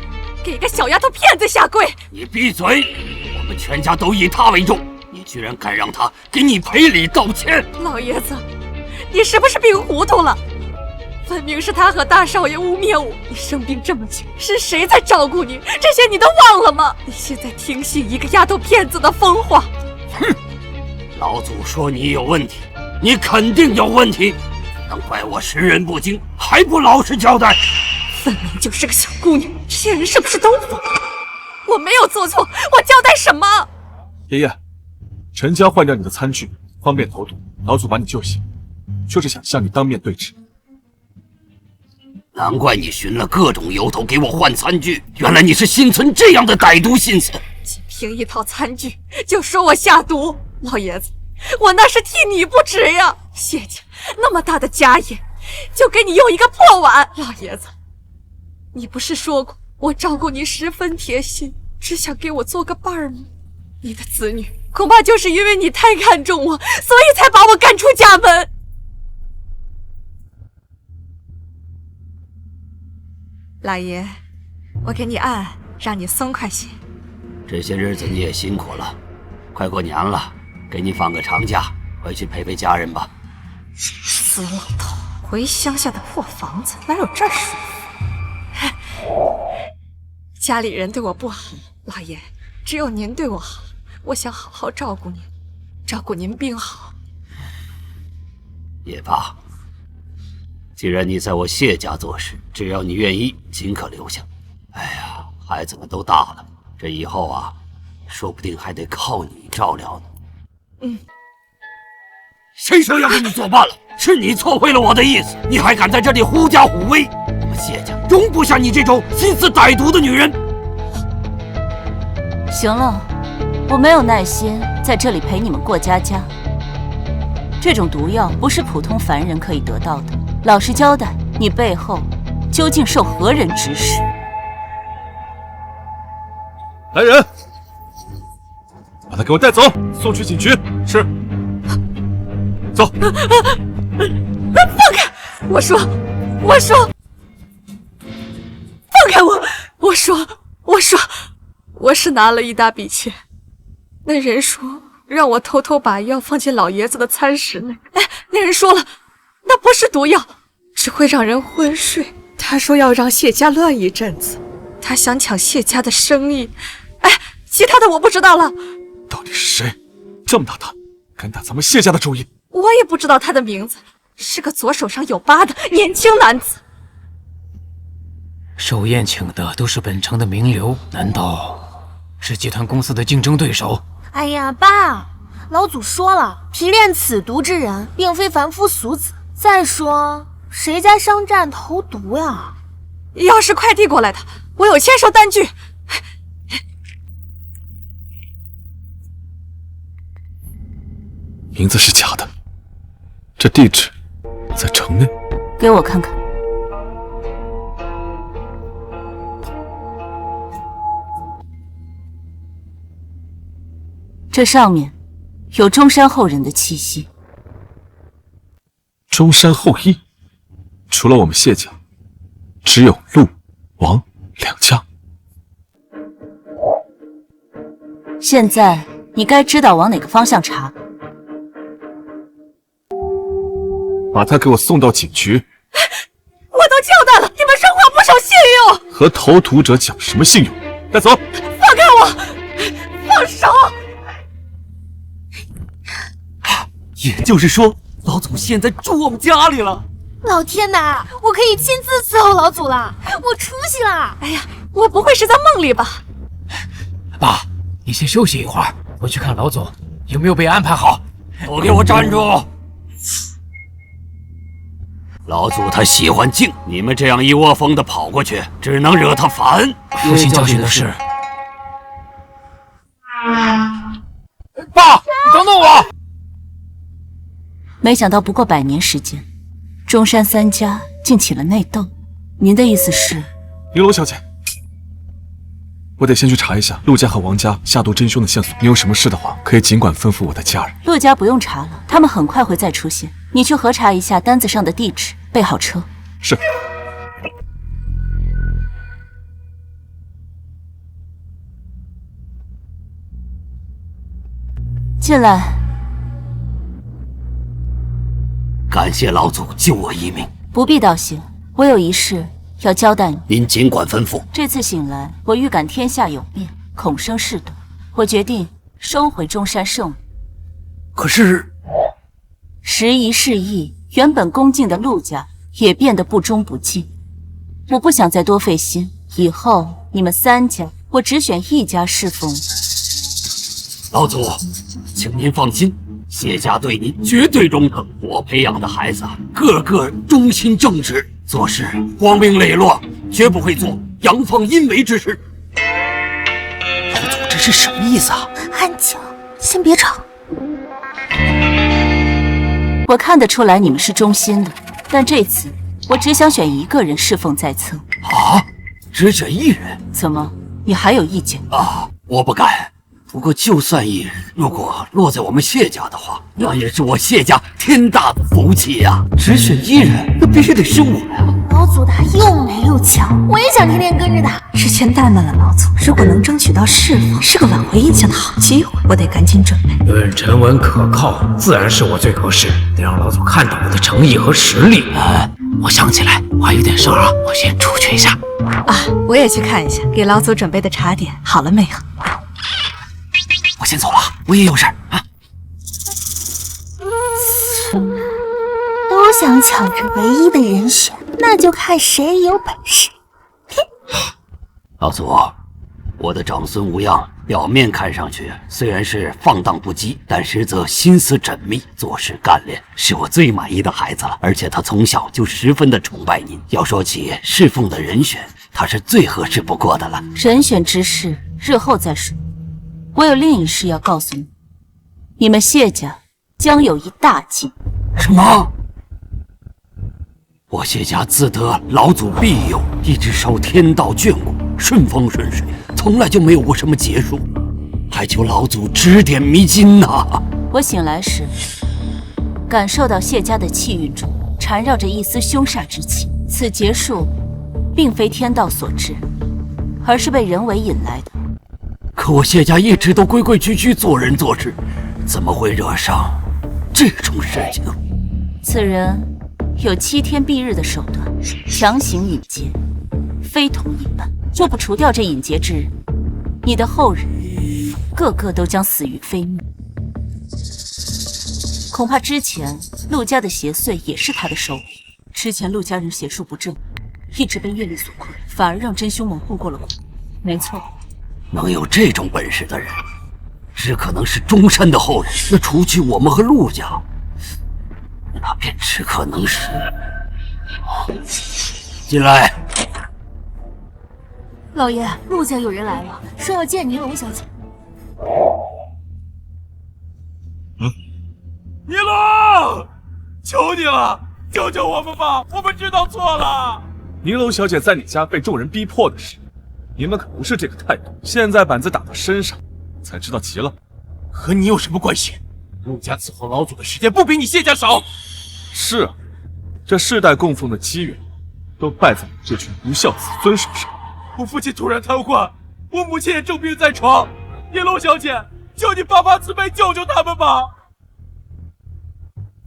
给个小丫头片子下跪！你闭嘴！我们全家都以他为重，你居然敢让他给你赔礼道歉！老爷子，你是不是病糊涂了？分明是他和大少爷污蔑我。你生病这么久，是谁在照顾你？这些你都忘了吗？你现在听信一个丫头片子的疯话？哼！老祖说你有问题，你肯定有问题，能怪我识人不精，还不老实交代？分明就是个小姑娘，这些人是不是都疯了？我没有做错，我交代什么？爷爷，陈家换掉你的餐具，方便投毒，老祖把你救醒，就是想向你当面对质。难怪你寻了各种由头给我换餐具，原来你是心存这样的歹毒心思。仅凭一套餐具就说我下毒，老爷子，我那是替你不值呀！谢家那么大的家业，就给你用一个破碗。老爷子，你不是说过我照顾你十分贴心，只想给我做个伴儿吗？你的子女恐怕就是因为你太看重我，所以才把我赶出家门。老爷，我给你按按，让你松快些。这些日子你也辛苦了，快过年了，给你放个长假，回去陪陪家人吧。死老头，回乡下的破房子哪有这儿舒服？家里人对我不好，老爷，只有您对我好，我想好好照顾您，照顾您病好。也罢，既然你在我谢家做事，只要你愿意，尽可留下。哎呀，孩子们都大了，这以后啊，说不定还得靠你照料呢。谁说要跟你作伴了？是你错会了我的意思，你还敢在这里狐假虎威？我们谢家容不下你这种心思歹毒的女人。行了，我没有耐心在这里陪你们过家家。这种毒药不是普通凡人可以得到的。老实交代，你背后究竟受何人指使？来人，把他给我带走，送去警局。是。走。放开！我说，放开我！我是拿了一大笔钱，那人说让我偷偷把药放进老爷子的餐食内。那人说了，那不是毒药，只会让人昏睡。他说要让谢家乱一阵子，他想抢谢家的生意。其他的我不知道了。到底是谁这么大胆，敢打咱们谢家的主意？我也不知道他的名字，是个左手上有疤的年轻男子。寿宴请的都是本城的名流，难道是集团公司的竞争对手？哎呀，爸，老祖说了，提炼此毒之人，并非凡夫俗子。再说，谁家商战投毒呀？要是快递过来的，我有签收单据。名字是假的，这地址在城内。给我看看。这上面有中山后人的气息。中山后裔，除了我们谢家，只有陆、王两家。现在你该知道往哪个方向查。把他给我送到警局。我都交代了，你们说话不守信用。和投毒者讲什么信用？带走。放开我！放手！也就是说，老祖现在住我们家里了。老天哪，我可以亲自伺候老祖了，我出息了！哎呀，我不会是在梦里吧？爸，你先休息一会儿，我去看老祖有没有被安排好。都给我站住！老祖他喜欢静，你们这样一窝蜂的跑过去，只能惹他烦。父亲教训的是，爸，你等等我！没想到不过100年时间，中山3家竟起了内斗。您的意思是？绫罗小姐，我得先去查一下陆家和王家下毒真凶的线索。你有什么事的话，可以尽管吩咐我的家人。陆家不用查了，他们很快会再出现。你去核查一下单子上的地址，备好车。是。进来。感谢老祖救我一命。不必道谢，我有一事要交代你。您尽管吩咐。这次醒来，我预感天下有变，恐生事端，我决定收回中山圣物。可是，时移世易，原本恭敬的陆家也变得不忠不敬。我不想再多费心，以后你们3家，我只选一家侍奉。老祖，请您放心。谢家对您绝对忠诚，我培养的孩子个个忠心正直，做事光明磊落，绝不会做阳奉阴违之事。老祖这是什么意思啊？安静，先别吵。我看得出来你们是忠心的，但这次我只想选一个人侍奉在侧。啊？只选一人？怎么，你还有意见？啊，我不敢。不过，就算一人，如果落在我们谢家的话，那也是我谢家天大的福气呀！只选一人，那必须得是我呀！老祖他又美又强，我也想天天跟着他。时间怠慢了，老祖，如果能争取到侍奉，是个挽回印象的好机会，我得赶紧准备。论沉稳可靠，自然是我最合适，得让老祖看到我的诚意和实力。我想起来，我还有点事儿啊，我先出去一下。啊，我也去看一下，给老祖准备的茶点好了没有？我先走了，我也有事啊。都想抢着唯一的人选，那就看谁有本事。老祖，我的长孙无恙，表面看上去虽然是放荡不羁，但实则心思缜密，做事干练，是我最满意的孩子了。而且他从小就十分的崇拜您。要说起侍奉的人选，他是最合适不过的了。人选之事，日后再说。我有另一事要告诉你，你们谢家将有一大计。什么？我谢家自得老祖庇佑，一直受天道眷顾，顺风顺水，从来就没有过什么劫数，还求老祖指点迷津呐！我醒来时，感受到谢家的气运中缠绕着一丝凶煞之气，此劫数并非天道所致，而是被人为引来的。可我谢家一直都规规矩矩做人做事，怎么会惹上这种事情？此人有7天蔽日的手段，强行引劫，非同一般。若不除掉这引劫之人，你的后人个个都将死于非命。恐怕之前陆家的邪祟也是他的手笔。之前陆家人邪术不正，一直被业力所困，反而让真凶们混过了关。没错，能有这种本事的人，只可能是中山的后人。那除去我们和陆家，那便只可能是……进来。老爷，陆家有人来了，说要见宁龙小姐。尼龙，求你了，救救我们吧！我们知道错了。宁龙小姐在你家被众人逼迫的事，你们可不是这个态度。现在板子打到身上，才知道急了。和你有什么关系？陆家伺候老祖的时间不比你谢家少。是啊，这世代供奉的机缘，都败在你这群不孝子孙手上。我父亲突然瘫痪，我母亲也重病在床。宁龙小姐，求你发发慈悲，救救他们吧！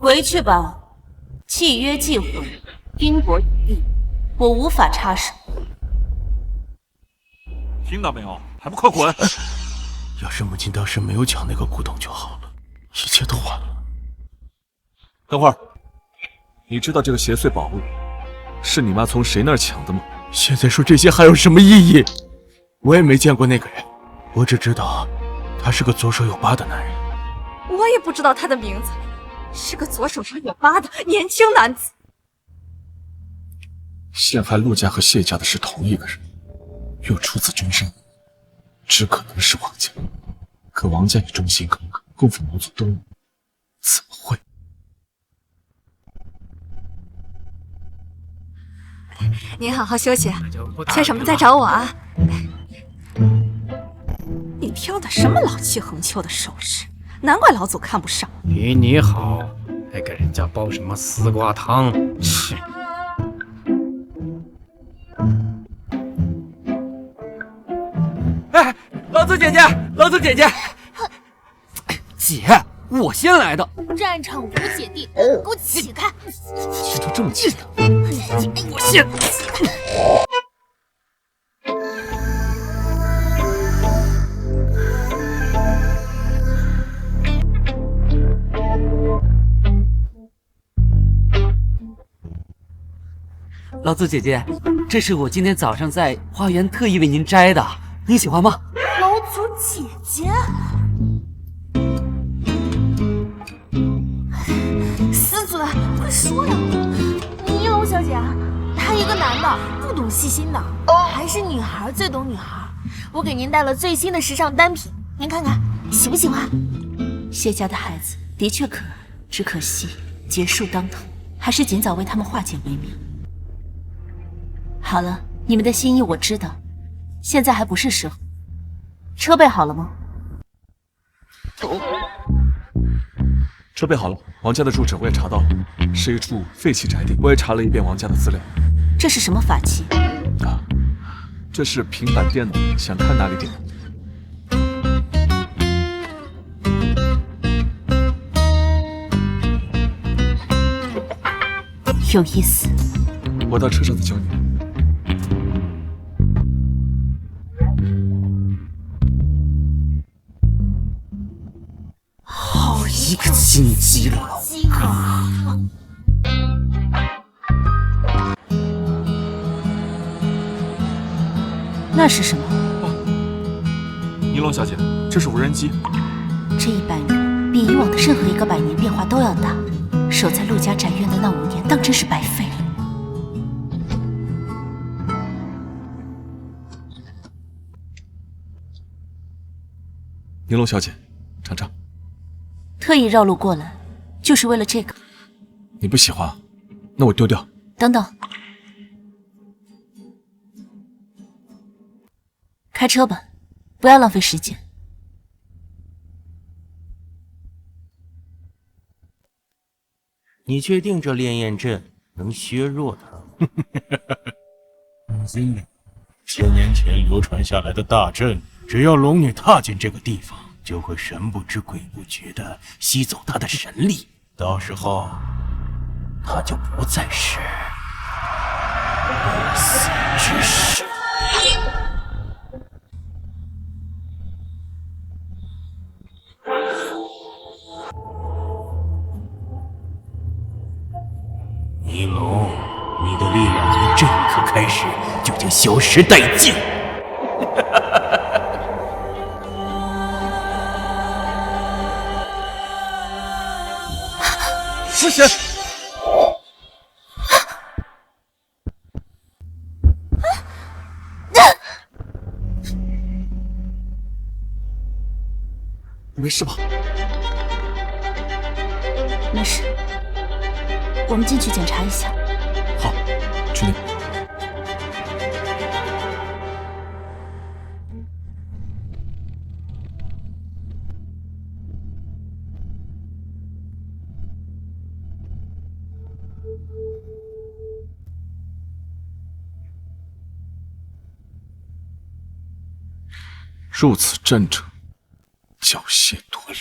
回去吧，契约既毁，因果已立，我无法插手。听到没有？还不快滚！要是母亲当时没有抢那个古董就好了，一切都晚了。等会儿，你知道这个邪祟宝物是你妈从谁那儿抢的吗？现在说这些还有什么意义？我也没见过那个人，我只知道他是个左手有疤的男人。我也不知道他的名字，是个左手上有疤的年轻男子。陷害陆家和谢家的是同一个人，又出自中山，只可能是王家。可王家也忠心耿耿，供奉老祖多年，怎么会？您好好休息，缺什么再找我啊。你挑的什么老气横秋的首饰，难怪老祖看不上。比你好，还给人家煲什么丝瓜汤？切！哎，老祖姐姐，老祖姐姐，姐，我先来的。战场无姐弟，给我起开！气出这么气的，我先。老祖姐姐，这是我今天早上在花园特意为您摘的，您喜欢吗？老祖姐姐，死嘴，快说呀！宁龙小姐，他一个男的，不懂细心的，还是女孩最懂女孩。我给您带了最新的时尚单品，您看看喜不喜欢？谢家的孩子的确可爱，只可惜劫数当头，还是尽早为他们化解为妙。好了，你们的心意我知道，现在还不是时候。车备好了吗？车备好了，王家的住址我也查到了，是一处废弃宅地。我也查了一遍王家的资料。这是什么法器？啊，这是平板电脑，想看哪里点？有意思。我到车上再教你。好一个心机婊！那是什么？宁龙小姐，这是无人机。这100年比以往的任何一个100年变化都要大，守在陆家宅院的那5年当真是白费了。宁龙小姐，尝尝。特意绕路过来，就是为了这个。你不喜欢，那我丢掉。等等，开车吧，不要浪费时间。你确定这烈焰阵能削弱他？放心吧，1000年前流传下来的大阵，只要龙女踏进这个地方，就会神不知鬼不觉地吸走她的神力，到时候她就不再是不死之身。尼龙，你的力量从这一刻开始就将消失殆尽。师神，你没事吧？没事，我们进去检查一下。好，去那边。入此阵者，缴械夺灵。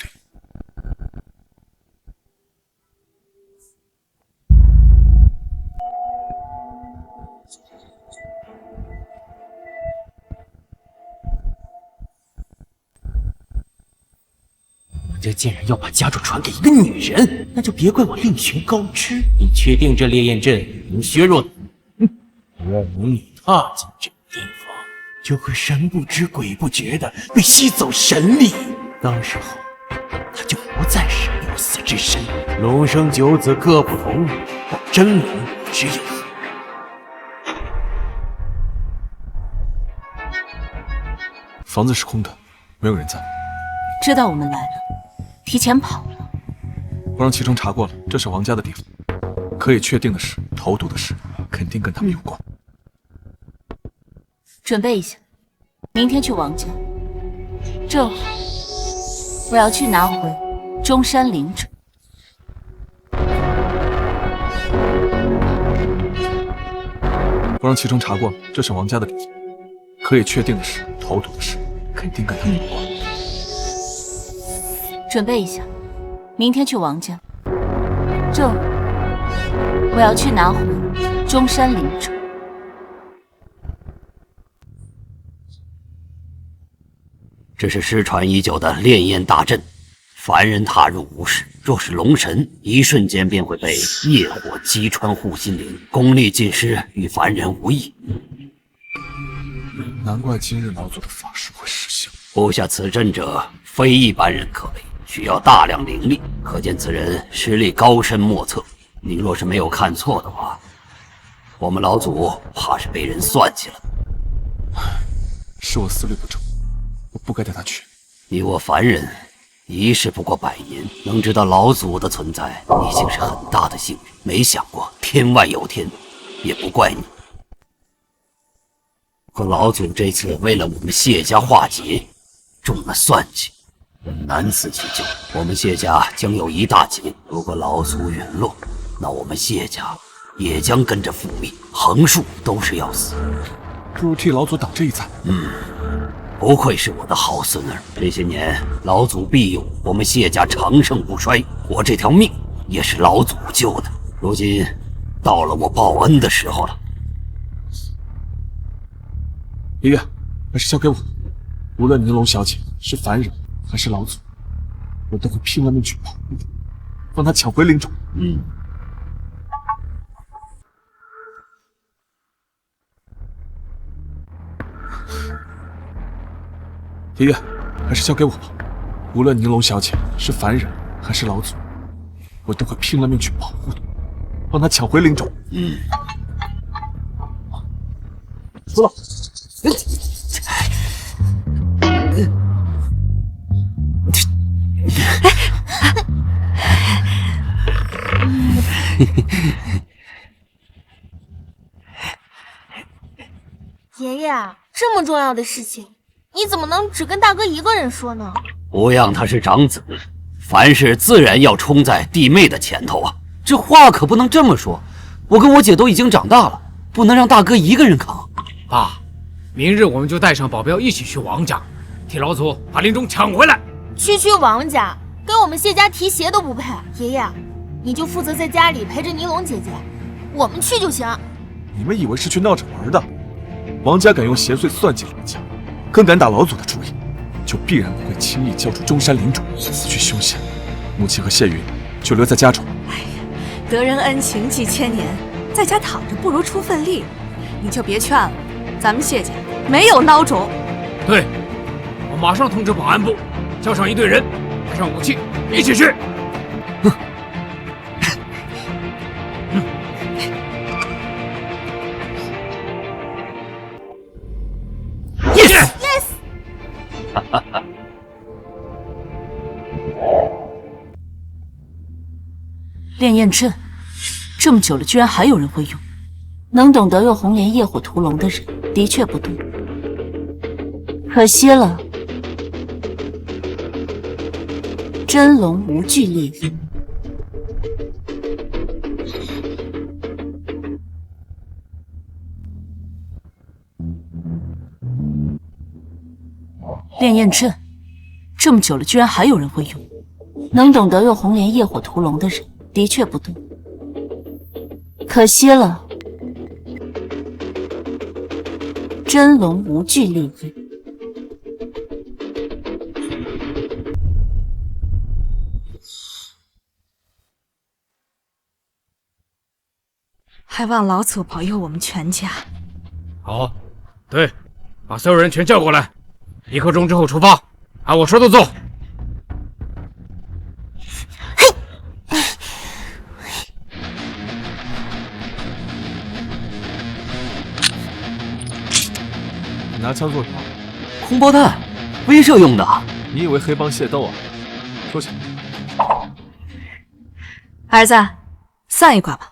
王家竟然要把家主传给一个女人，那就别怪我另寻高枝。你确定这烈焰阵能削弱？只要龙女踏进这个地方，就会神不知鬼不觉的被吸走神力，到时候他就不再是六死之身。龙生九子各不同，但真龙只有一个。房子是空的，没有人在。知道我们来了，提前跑了。我让齐城查过了，这是王家的地方。可以确定的是，投毒的事肯定跟他们有关。准备一下，明天去王家。正好我要去拿回中山灵种。我让齐城查过了，这是王家的地方。可以确定的是，投毒的事肯定跟他们有关。准备一下，明天去王家。正好我要去拿回中山灵种。这是失传已久的炼焰大阵，凡人踏入无事，若是龙神，一瞬间便会被业火击穿护心灵，功力尽失，与凡人无异。难怪今日老祖的法术会失效。布下此阵者，非一般人可为，需要大量灵力，可见此人实力高深莫测。你若是没有看错的话，我们老祖怕是被人算计了。是我思虑不周，我不该带他去。你我凡人一世不过百年，能知道老祖的存在已经是很大的幸运。没想过天外有天，也不怪你。可老祖这次为了我们谢家化劫，中了算计，难辞其咎。我们谢家将有一大劫，如果老祖陨落，那我们谢家也将跟着覆灭，横竖都是要死。不如替老祖挡这一灾。不愧是我的好孙儿。这些年老祖庇佑我们谢家长盛不衰，我这条命也是老祖救的。如今到了我报恩的时候了。爷爷，还是交给我。无论宁龙小姐是凡人还是老祖，我都会拼了命去保护她，帮她抢回灵种。爷爷，还是交给我吧。无论宁龙小姐是凡人还是老祖，我都会拼了命去保护她，帮她抢回灵种。说了。爷爷，这么重要的事情，你怎么能只跟大哥一个人说呢？不让他是长子，凡事自然要冲在弟妹的前头啊！这话可不能这么说。我跟我姐都已经长大了，不能让大哥一个人扛。爸，明日我们就带上保镖一起去王家，替老祖把灵种抢回来。区王家跟我们谢家提鞋都不配。爷爷，你就负责在家里陪着尼龙姐姐，我们去就行。你们以为是去闹着玩的？王家敢用邪祟算计老家，更敢打老祖的主意，就必然不会轻易交出中山灵种，死去凶险。母亲和谢云就留在家中。得人恩情几千年，在家躺着不如出份力。你就别劝了，咱们谢家没有孬种。对，我马上通知保安部，叫上一队人，带上武器，一起去。Yes！ 哈哈哈。炼焰阵，这么久了，居然还有人会用。能懂得用红莲业火屠龙的人的确不多，可惜了，真龙无惧烈焰。炼焰阵，这么久了，居然还有人会用。能懂得用红莲业火屠龙的人的确不多，可惜了，真龙无惧烈焰。还望老祖保佑我们全家。好，对，把所有人全叫过来，1刻钟之后出发，按我说的做。拿枪做什么？空包弹，威慑用的。你以为黑帮械斗啊？收起。儿子，散一卦吧。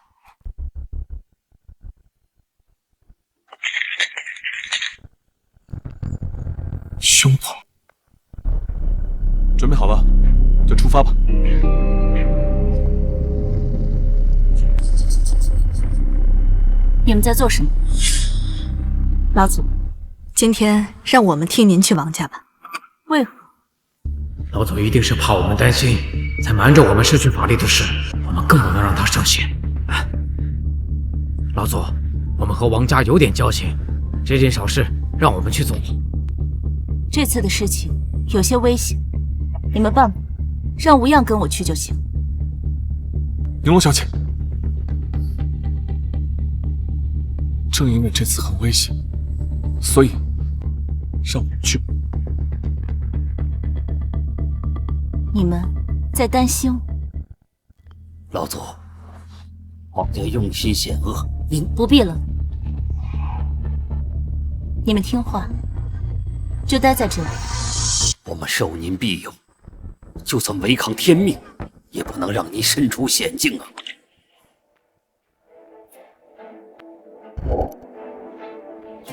凶猛。准备好了，就出发吧。你们在做什么？老祖，今天让我们替您去王家吧。为何？老祖一定是怕我们担心，才瞒着我们失去法力的事，我们更不能让他涉险。老祖，我们和王家有点交情，这件小事让我们去做。这次的事情有些危险，你们办吧，让无恙跟我去就行。玲珑小姐，正因为这次很危险，所以让我们去。你们在担心我？老祖，皇家用心险恶，您不必了。你们听话，就待在这里。我们受您庇佑，就算违抗天命，也不能让您身处险境啊！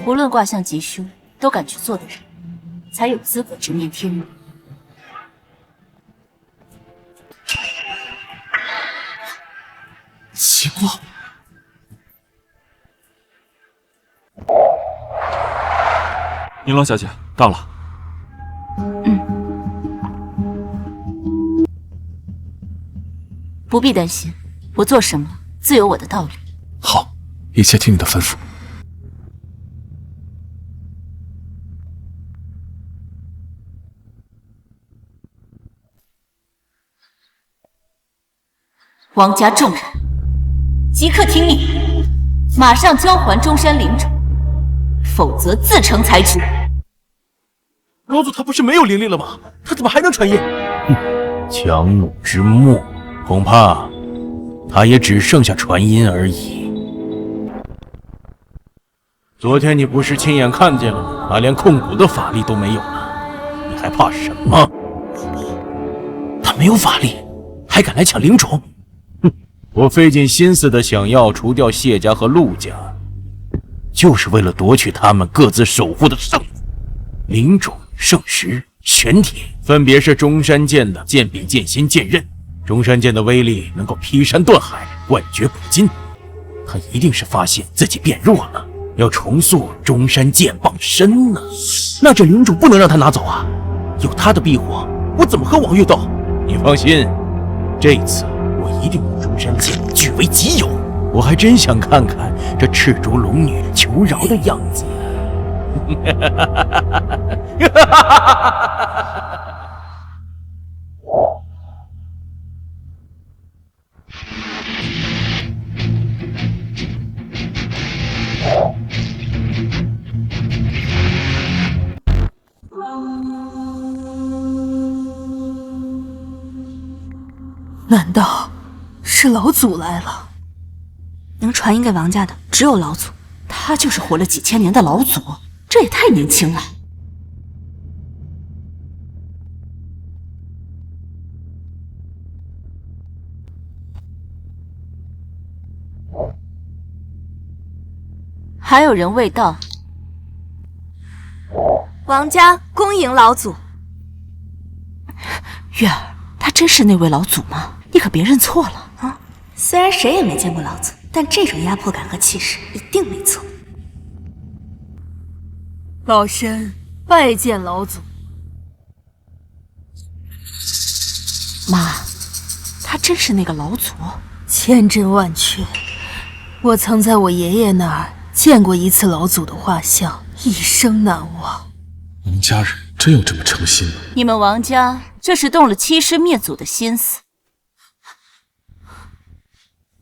无论卦象吉凶，都敢去做的人，才有资格直面天命。奇怪，宁郎小姐到了。不必担心，我做什么自有我的道理。好，一切听你的吩咐。王家众人，即刻听命，马上交还中山灵种，否则自成裁决。老祖他不是没有灵力了吗？他怎么还能传音？强弩之末，恐怕他也只剩下传音而已。昨天你不是亲眼看见了吗？他连控骨的法力都没有了，你还怕什么？他没有法力，还敢来抢灵种？我费尽心思的想要除掉谢家和陆家，就是为了夺取他们各自守护的圣物灵种、圣石、玄铁，分别是中山剑的剑柄、剑心、剑刃。中山剑的威力能够劈山断海，万绝古今。他一定是发现自己变弱了，要重塑中山剑傍身呢。那这灵种不能让他拿走啊！有他的庇护，我怎么和王月斗？你放心，这次我一定把中山剑据为己有。我还真想看看这赤足龙女求饶的样子。难道是老祖来了？能传音给王家的只有老祖，他就是活了几千年的老祖，这也太年轻了。还有人未到。王家恭迎老祖。月儿，他真是那位老祖吗？你可别认错了啊！虽然谁也没见过老祖，但这种压迫感和气势一定没错。老身拜见老祖。妈，他真是那个老祖？千真万确，我曾在我爷爷那儿见过一次老祖的画像，一生难忘。王家人真有这么诚心吗？你们王家这是动了欺师灭祖的心思。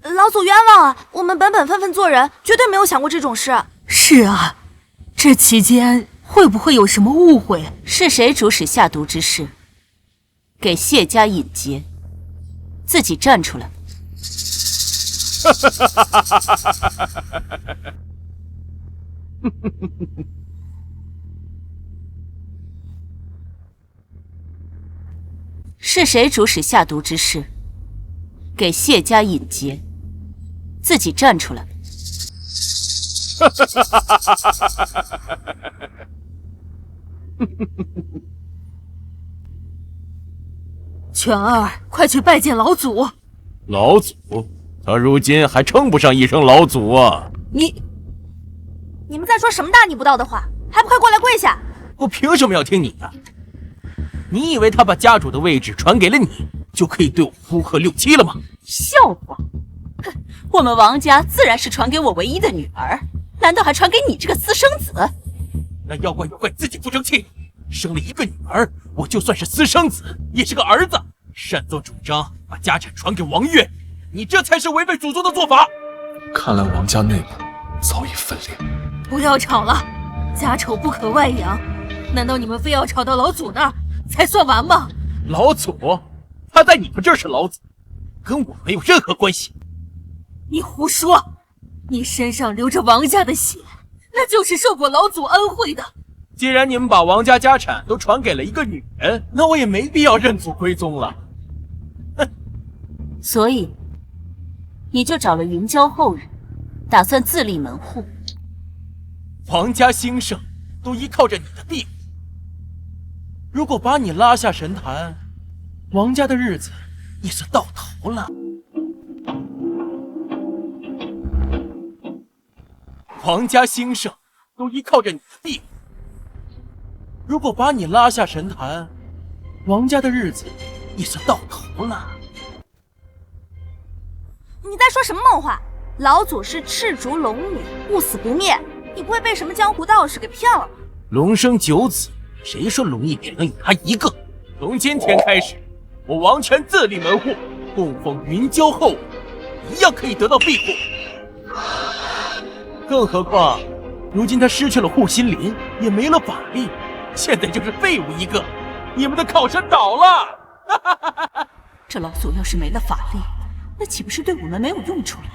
老祖冤枉啊！我们本分分做人，绝对没有想过这种事。是啊，这期间会不会有什么误会？是谁主使下毒之事？给谢家引劫，自己站出来。是谁主使下毒之事？给谢家引劫，自己站出来。全儿，快去拜见老祖！老祖？他如今还称不上一声老祖啊！你们在说什么大逆不道的话？还不快过来跪下！我凭什么要听你的？你以为他把家主的位置传给了你，就可以对我呼喝六七了吗？笑话！哼，我们王家自然是传给我唯一的女儿，难道还传给你这个私生子？那要怪自己不争气，生了一个女儿，我就算是私生子，也是个儿子，擅作主张把家产传给王月，你这才是违背祖宗的做法。看来王家内部早已分裂。不要吵了，家丑不可外扬，难道你们非要吵到老祖那儿才算完吗？老祖？他在你们这儿是老祖，跟我没有任何关系。你胡说！你身上流着王家的血，那就是受过老祖恩惠的。既然你们把王家家产都传给了一个女人，那我也没必要认祖归宗了。哼！所以，你就找了云娇后人，打算自立门户。王家兴盛都依靠着你的庇护，如果把你拉下神坛，王家的日子也算到头了。王家兴盛都依靠着你的庇护，如果把你拉下神坛，王家的日子也算到头了。你在说什么梦话？老祖是赤烛龙女，不死不灭，你不会被什么江湖道士给骗了吧？龙生九子，谁说龙翼只能有他一个？从今天开始，我王权自立门户，供奉云娇后，一样可以得到庇护。更何况，如今他失去了护心鳞，也没了法力，现在就是废物一个。你们的靠山倒了！这老祖要是没了法力，那岂不是对我们没有用处了？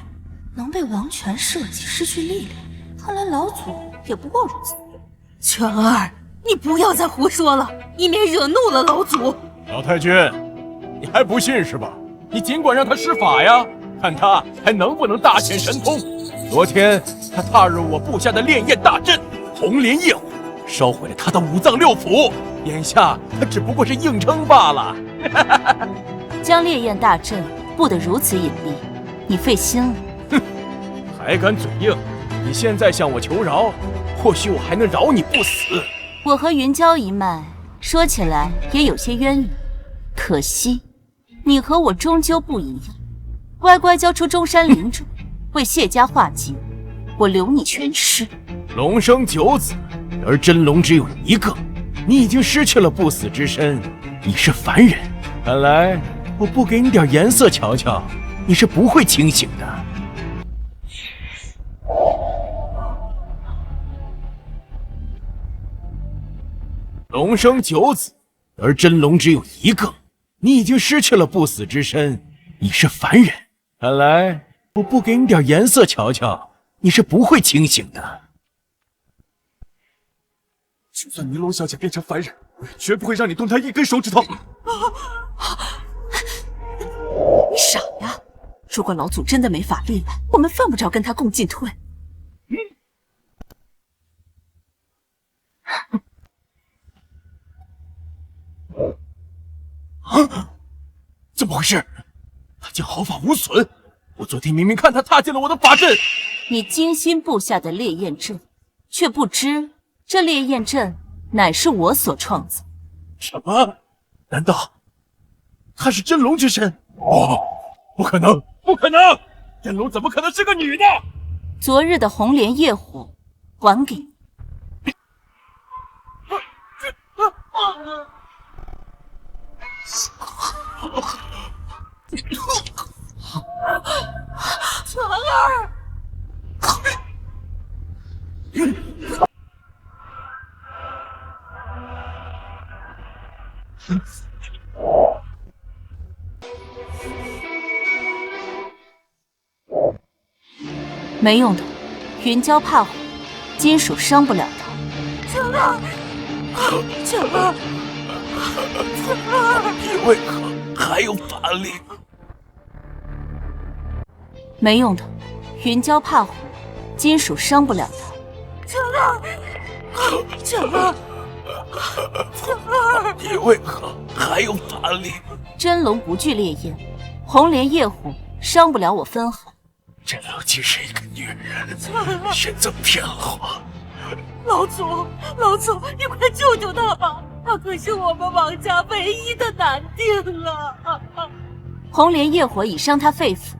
能被王权设计失去力量，看来老祖也不过如此。全儿，你不要再胡说了，以免惹怒了老祖。老太君，你还不信是吧？你尽管让他施法呀，看他还能不能大显神通。昨天他踏入我布下的烈焰大阵，红莲业火，烧毁了他的五脏六腑。眼下他只不过是硬撑罢了。将烈焰大阵布得如此隐蔽，你费心了。哼，还敢嘴硬？你现在向我求饶，或许我还能饶你不死。我和云娇一脉，说起来也有些渊源，可惜你和我终究不一样。乖乖交出中山灵柱，为谢家化解，我留你全尸。龙生九子，而真龙只有一个，你已经失去了不死之身，你是凡人。看来我不给你点颜色瞧瞧，你是不会清醒的。龙生九子，而真龙只有一个，你已经失去了不死之身，你是凡人，看来我不给你点颜色瞧瞧，你是不会清醒的。就算尼龙小姐变成凡人，我也绝不会让你动她一根手指头。你傻呀！如果老祖真的没法力了，我们犯不着跟他共进退。怎么回事？他竟毫发无损！我昨天明明看他踏进了我的法阵。你精心布下的烈焰阵，却不知这烈焰阵乃是我所创造。什么？难道她是真龙之身？哦，不可能，不可能！真龙怎么可能是个女的？昨日的红莲业火，还给你。晨儿，没用的，云蛟怕火，金属伤不了他。晨儿，晨儿，晨儿，你为何还有法力？没用的，云蛟怕火，金属伤不了他。晨儿，晨儿，晨儿，你为何还有法力？真龙不惧烈焰，红莲业火伤不了我分毫。真龙竟是一个女人，选择骗我。老祖，老祖，你快救救他吧！他可是我们王家唯一的男丁啊！红莲业火已伤他肺腑，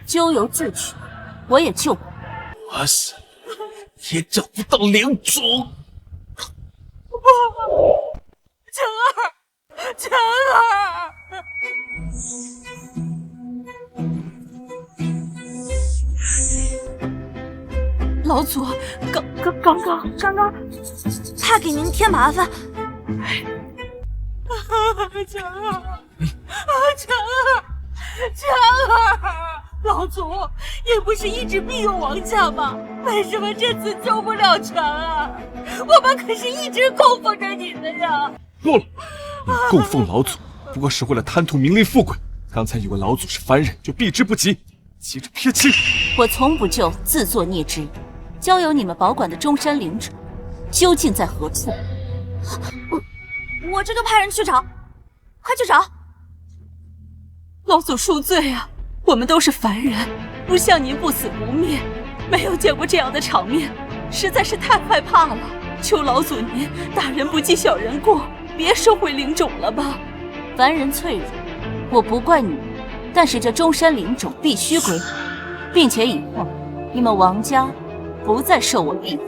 咎由自取，我也救不了。我死也找不到领主。晨儿，晨儿。老祖，刚刚，怕给您添麻烦。晨儿，晨儿，晨儿，老祖也不是一直庇佑王家吗？为什么这次救不了晨儿？我们可是一直供奉着你的呀！够了，你供奉老祖不过是为了贪图名利富贵。刚才以为老祖是凡人，就避之不及，急着撇清。我从不就自作孽之人。交由你们保管的中山领主究竟在何处？我这就派人去找，快去找！老祖恕罪啊，我们都是凡人，不像您不死不灭，没有见过这样的场面，实在是太害怕了。求老祖您大人不计小人过，别收回灵种了吧。凡人脆弱，我不怪你们，但是这中山领种必须归还，并且以后你们王家不再受我庇护。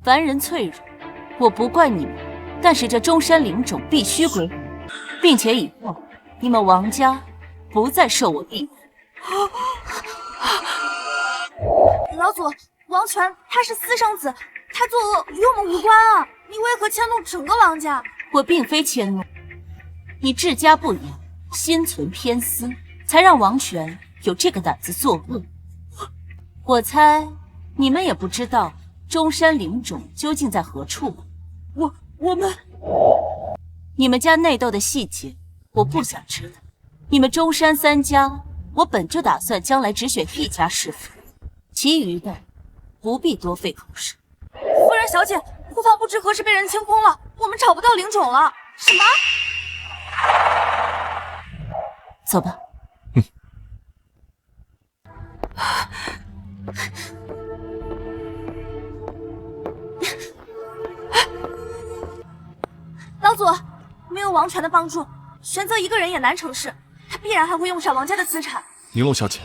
凡人脆弱，我不怪你们，但是这中山领种必须归还，并且以后你们王家不再受我庇护。老祖，王权他是私生子，他作恶与我们无关啊！你为何迁怒整个王家？我并非迁怒，你治家不严，心存偏私，才让王权有这个胆子作恶。我猜你们也不知道中山领种究竟在何处吧？我们，你们家内斗的细节我不想知道。你们中山三家，我本就打算将来只选一家师傅，其余的不必多费口舌。夫人小姐，库房不知何时被人清空了，我们找不到领种了。什么？走吧。老祖，没有王权的帮助，选择一个人也难成事，他必然还会用上王家的资产。宁龙小姐，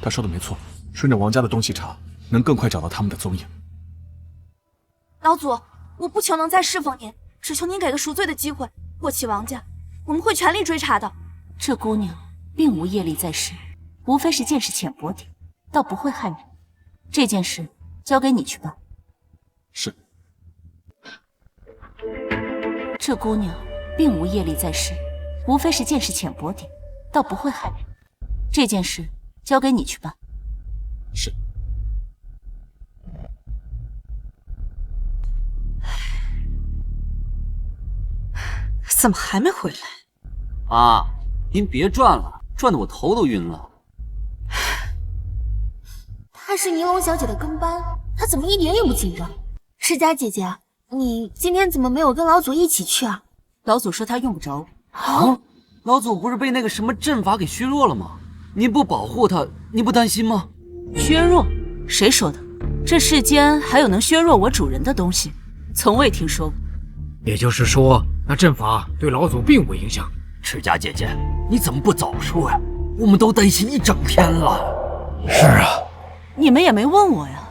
她说的没错，顺着王家的东西查，能更快找到他们的踪影。老祖，我不求能再侍奉您，只求您给个赎罪的机会。过起王家，我们会全力追查的。这姑娘并无业力在身，无非是见识浅薄点，倒不会害人。这件事交给你去办。是。这姑娘并无业力在身，无非是见识浅薄点，倒不会害人。这件事交给你去办。是。怎么还没回来？妈，您别转了，转得我头都晕了。她是尼龙小姐的跟班，她怎么一点也不紧张？世家姐姐，你今天怎么没有跟老祖一起去啊？老祖说他用不着。啊？老祖不是被那个什么阵法给削弱了吗？您不保护他，您不担心吗？削弱？谁说的？这世间还有能削弱我主人的东西？从未听说过。也就是说，那阵法对老祖并无影响。赤家姐姐，你怎么不早说呀？我们都担心一整天了。是啊，你们也没问我呀。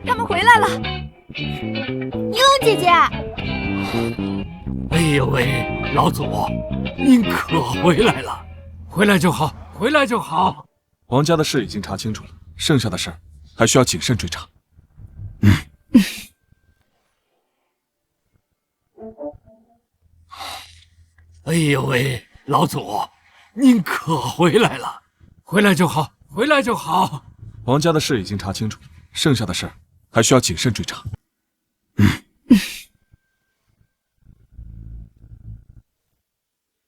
他们回来了。尼龙姐姐，哎呦喂，老祖，您可回来了！回来就好，回来就好。王家的事已经查清楚了，剩下的事还需要谨慎追查。哎呦喂，老祖，您可回来了！回来就好，回来就好。王家的事已经查清楚了，剩下的事还需要谨慎追查。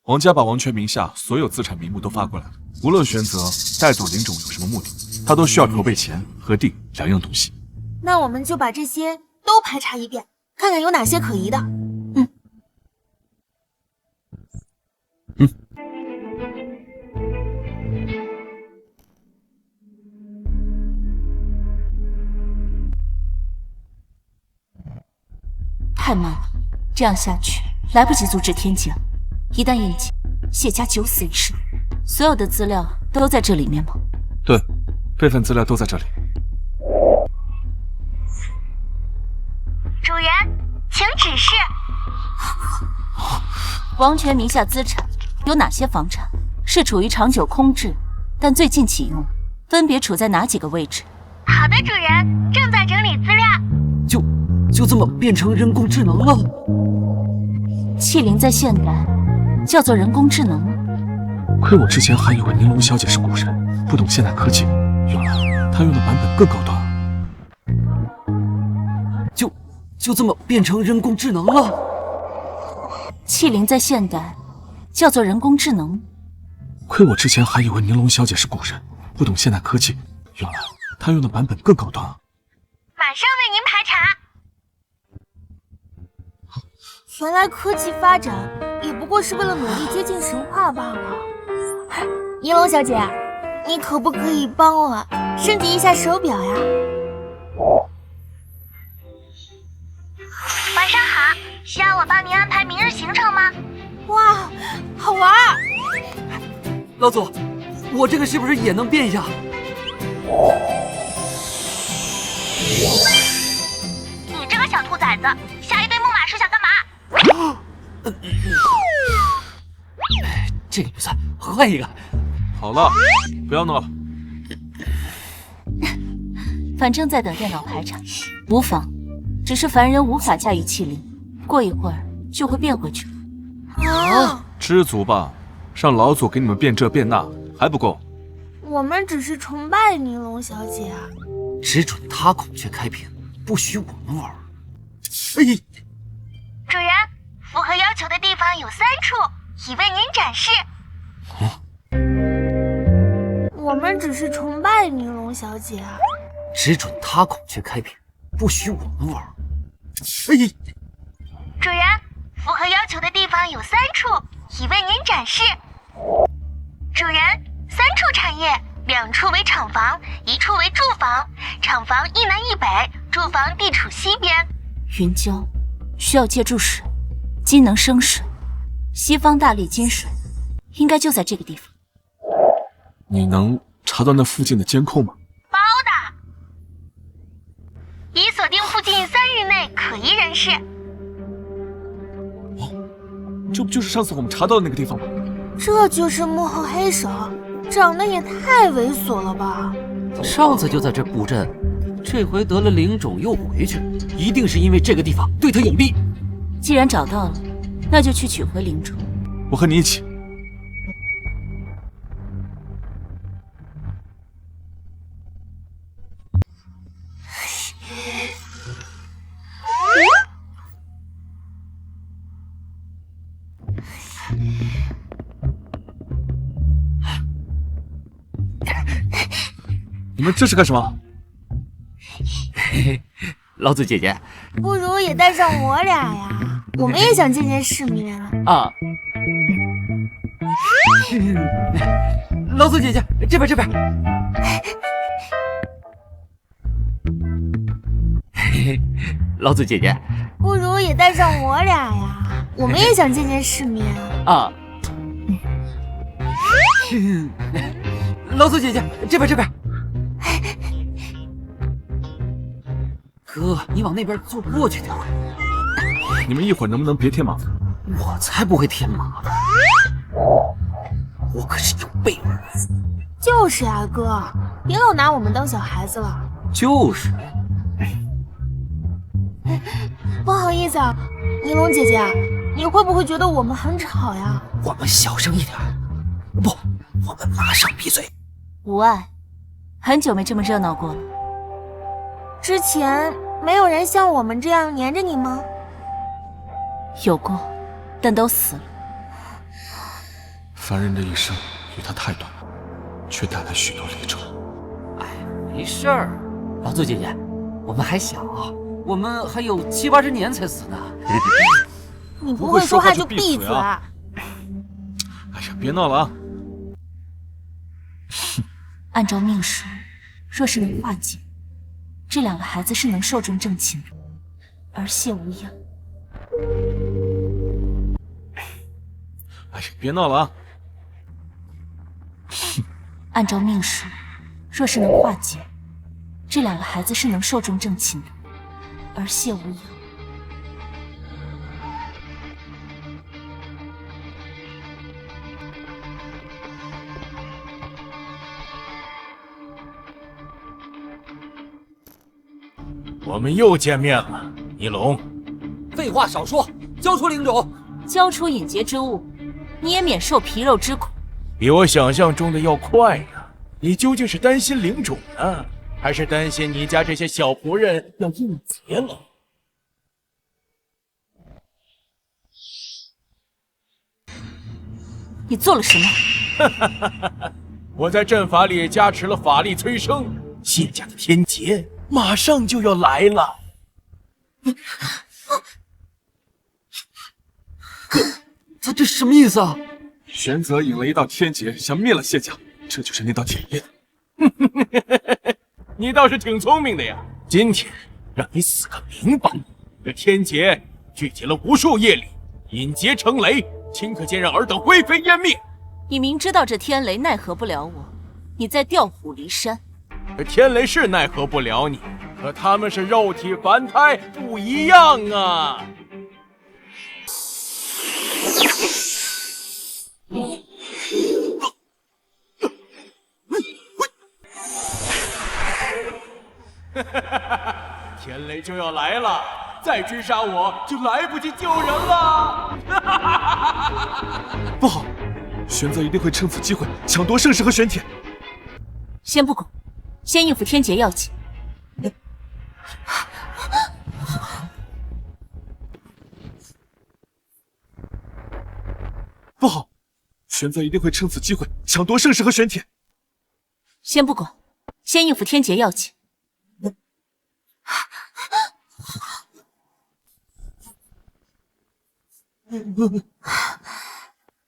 王家把王权名下所有资产名目都发过来了，无论选择带走领种有什么目的，他都需要筹备钱和地2样东西。那我们就把这些都排查一遍，看看有哪些可疑的。太慢了，这样下去来不及阻止天劫。一旦应急，谢家九死一生。所有的资料都在这里面吗？对，备份资料都在这里。主人，请指示。王权名下资产有哪些房产是处于长久空置，但最近启用，分别处在哪几个位置？好的，主人，正在整理资料。就这么变成人工智能了？器灵在现代叫做人工智能。亏我之前还以为宁龙小姐是古人，不懂现代科技，原来她用的版本更高端。就这么变成人工智能了？器灵在现代叫做人工智能。亏我之前还以为宁龙小姐是古人，不懂现代科技，原来她用的版本更高端啊！马上为您排查。原来科技发展也不过是为了努力接近神话罢了。尼龙小姐，你可不可以帮我升级一下手表呀？晚上好，需要我帮您安排明日行程吗？哇，好玩！老祖，我这个是不是也能变一下？你这个小兔崽子，下一堆木马是想干嘛？这个不算，换一个。好了，不要闹了。反正在等电脑排查，无妨。只是凡人无法驾驭器灵，过一会儿就会变回去。知足吧，让老祖给你们变这变那还不够。我们只是崇拜尼龙小姐啊。只准他孔雀开屏，不许我们玩。主人，符合要求的地方有3处，已为您展示。我们只是崇拜尼龙小姐啊。只准他孔雀开屏，不许我们玩。主人，符合要求的地方有3处，已为您展示。主人，3处产业，2处为厂房，1处为住房。厂房一南一北，住房地处西边。云娇需要借助水，金能生水，西方大力金水，应该就在这个地方。你能查到那附近的监控吗？包的。已锁定附近3日内可疑人士。这不就是上次我们查到的那个地方吗？这就是幕后黑手，长得也太猥琐了吧！上次就在这布阵，这回得了灵种又回去，一定是因为这个地方对他有利。既然找到了，那就去取回灵种。我和你一起。你们这是干什么？老祖姐姐，不如也带上我俩呀，我们也想见见世面啊。老祖姐姐，这边。老祖姐姐，不如也带上我俩呀，我们也想见见世面啊。老祖姐姐，这边。哥，你往那边坐过去点。你们一会儿能不能别添麻烦？我才不会添麻烦，我可是有备而来。就是啊，哥，别老拿我们当小孩子了。就是。不好意思啊，尼龙姐姐，你会不会觉得我们很吵呀？我们小声一点。不，我们马上闭嘴。无碍，很久没这么热闹过了。之前没有人像我们这样黏着你吗？有过，但都死了。凡人的一生与他太短了，却带来许多离愁。哎，没事儿，老祖姐姐，我们还小，我们还有70、80年才死呢。你不会说话就闭嘴！哎呀，别闹了啊！按照命数，若是能化解，这2个孩子是能寿终正寝的，而谢无恙。哎呀，别闹了啊！按照命数，若是能化解，这2个孩子是能寿终正寝的，而谢无恙。我们又见面了，尼龙。废话少说，交出灵种，交出隐劫之物，你也免受皮肉之苦。比我想象中的要快呀！你究竟是担心灵种呢，还是担心你家这些小仆人要应劫了？你做了什么？我在阵法里加持了法力催生，谢家的天劫马上就要来了。哥，他这什么意思啊？玄泽引了一道天劫，想灭了谢家，这就是那道铁印。你倒是挺聪明的呀！今天让你死个明白。这天劫聚集了无数业力，引劫成雷，顷刻间让尔等灰飞烟灭。你明知道这天雷奈何不了我，你在调虎离山。这天雷是奈何不了你，可他们是肉体凡胎，不一样啊！天雷就要来了，再追杀我就来不及救人了。不好，玄泽一定会趁此机会抢夺圣石和玄铁。先不管，先应付天劫要紧。不好，玄泽一定会趁此机会抢夺圣石和玄铁。先不管，先应付天劫要紧。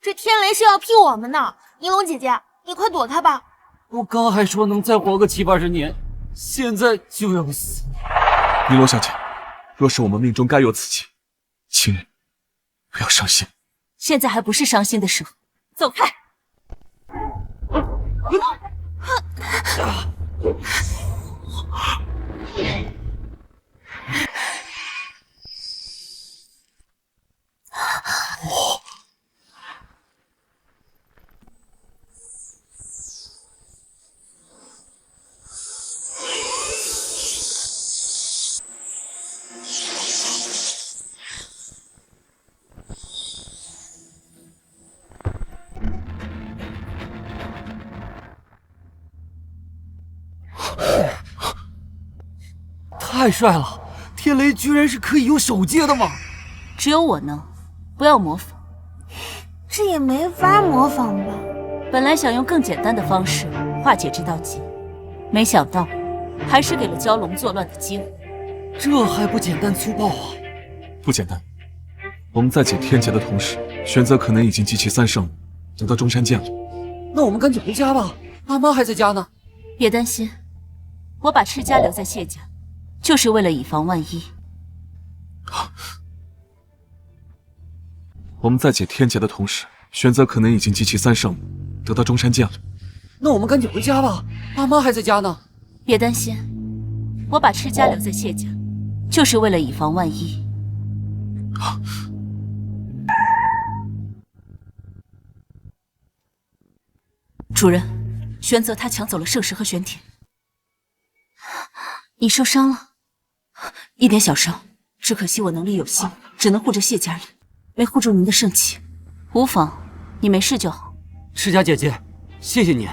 这天雷是要劈我们的，尼龙姐姐，你快躲开吧！我刚还说能再活个70、80年，现在就要死。尼罗小姐，若是我们命中该有此劫，请你不要伤心。现在还不是伤心的时候，走开！太帅了！天雷居然是可以用手接的吗？只有我能，不要模仿。这也没法模仿吧？本来想用更简单的方式化解这道劫，没想到还是给了蛟龙作乱的机会。这还不简单粗暴啊？不简单。我们在解天劫的同时，玄泽可能已经集齐3圣，得到中山剑了。那我们赶紧回家吧，爸妈还在家呢。别担心，我把赤家留在谢家，就是为了以防万一。我们在解天劫的同时，玄泽可能已经集齐3圣，得到中山剑了。那我们赶紧回家吧，爸妈还在家呢。别担心，我把赤家留在谢家，就是为了以防万一。主人，玄泽他抢走了圣石和玄铁。你受伤了？一点小伤，只可惜我能力有限，只能护着谢家人，没护住您的圣气。无妨，你没事就好。赤家姐姐，谢谢你。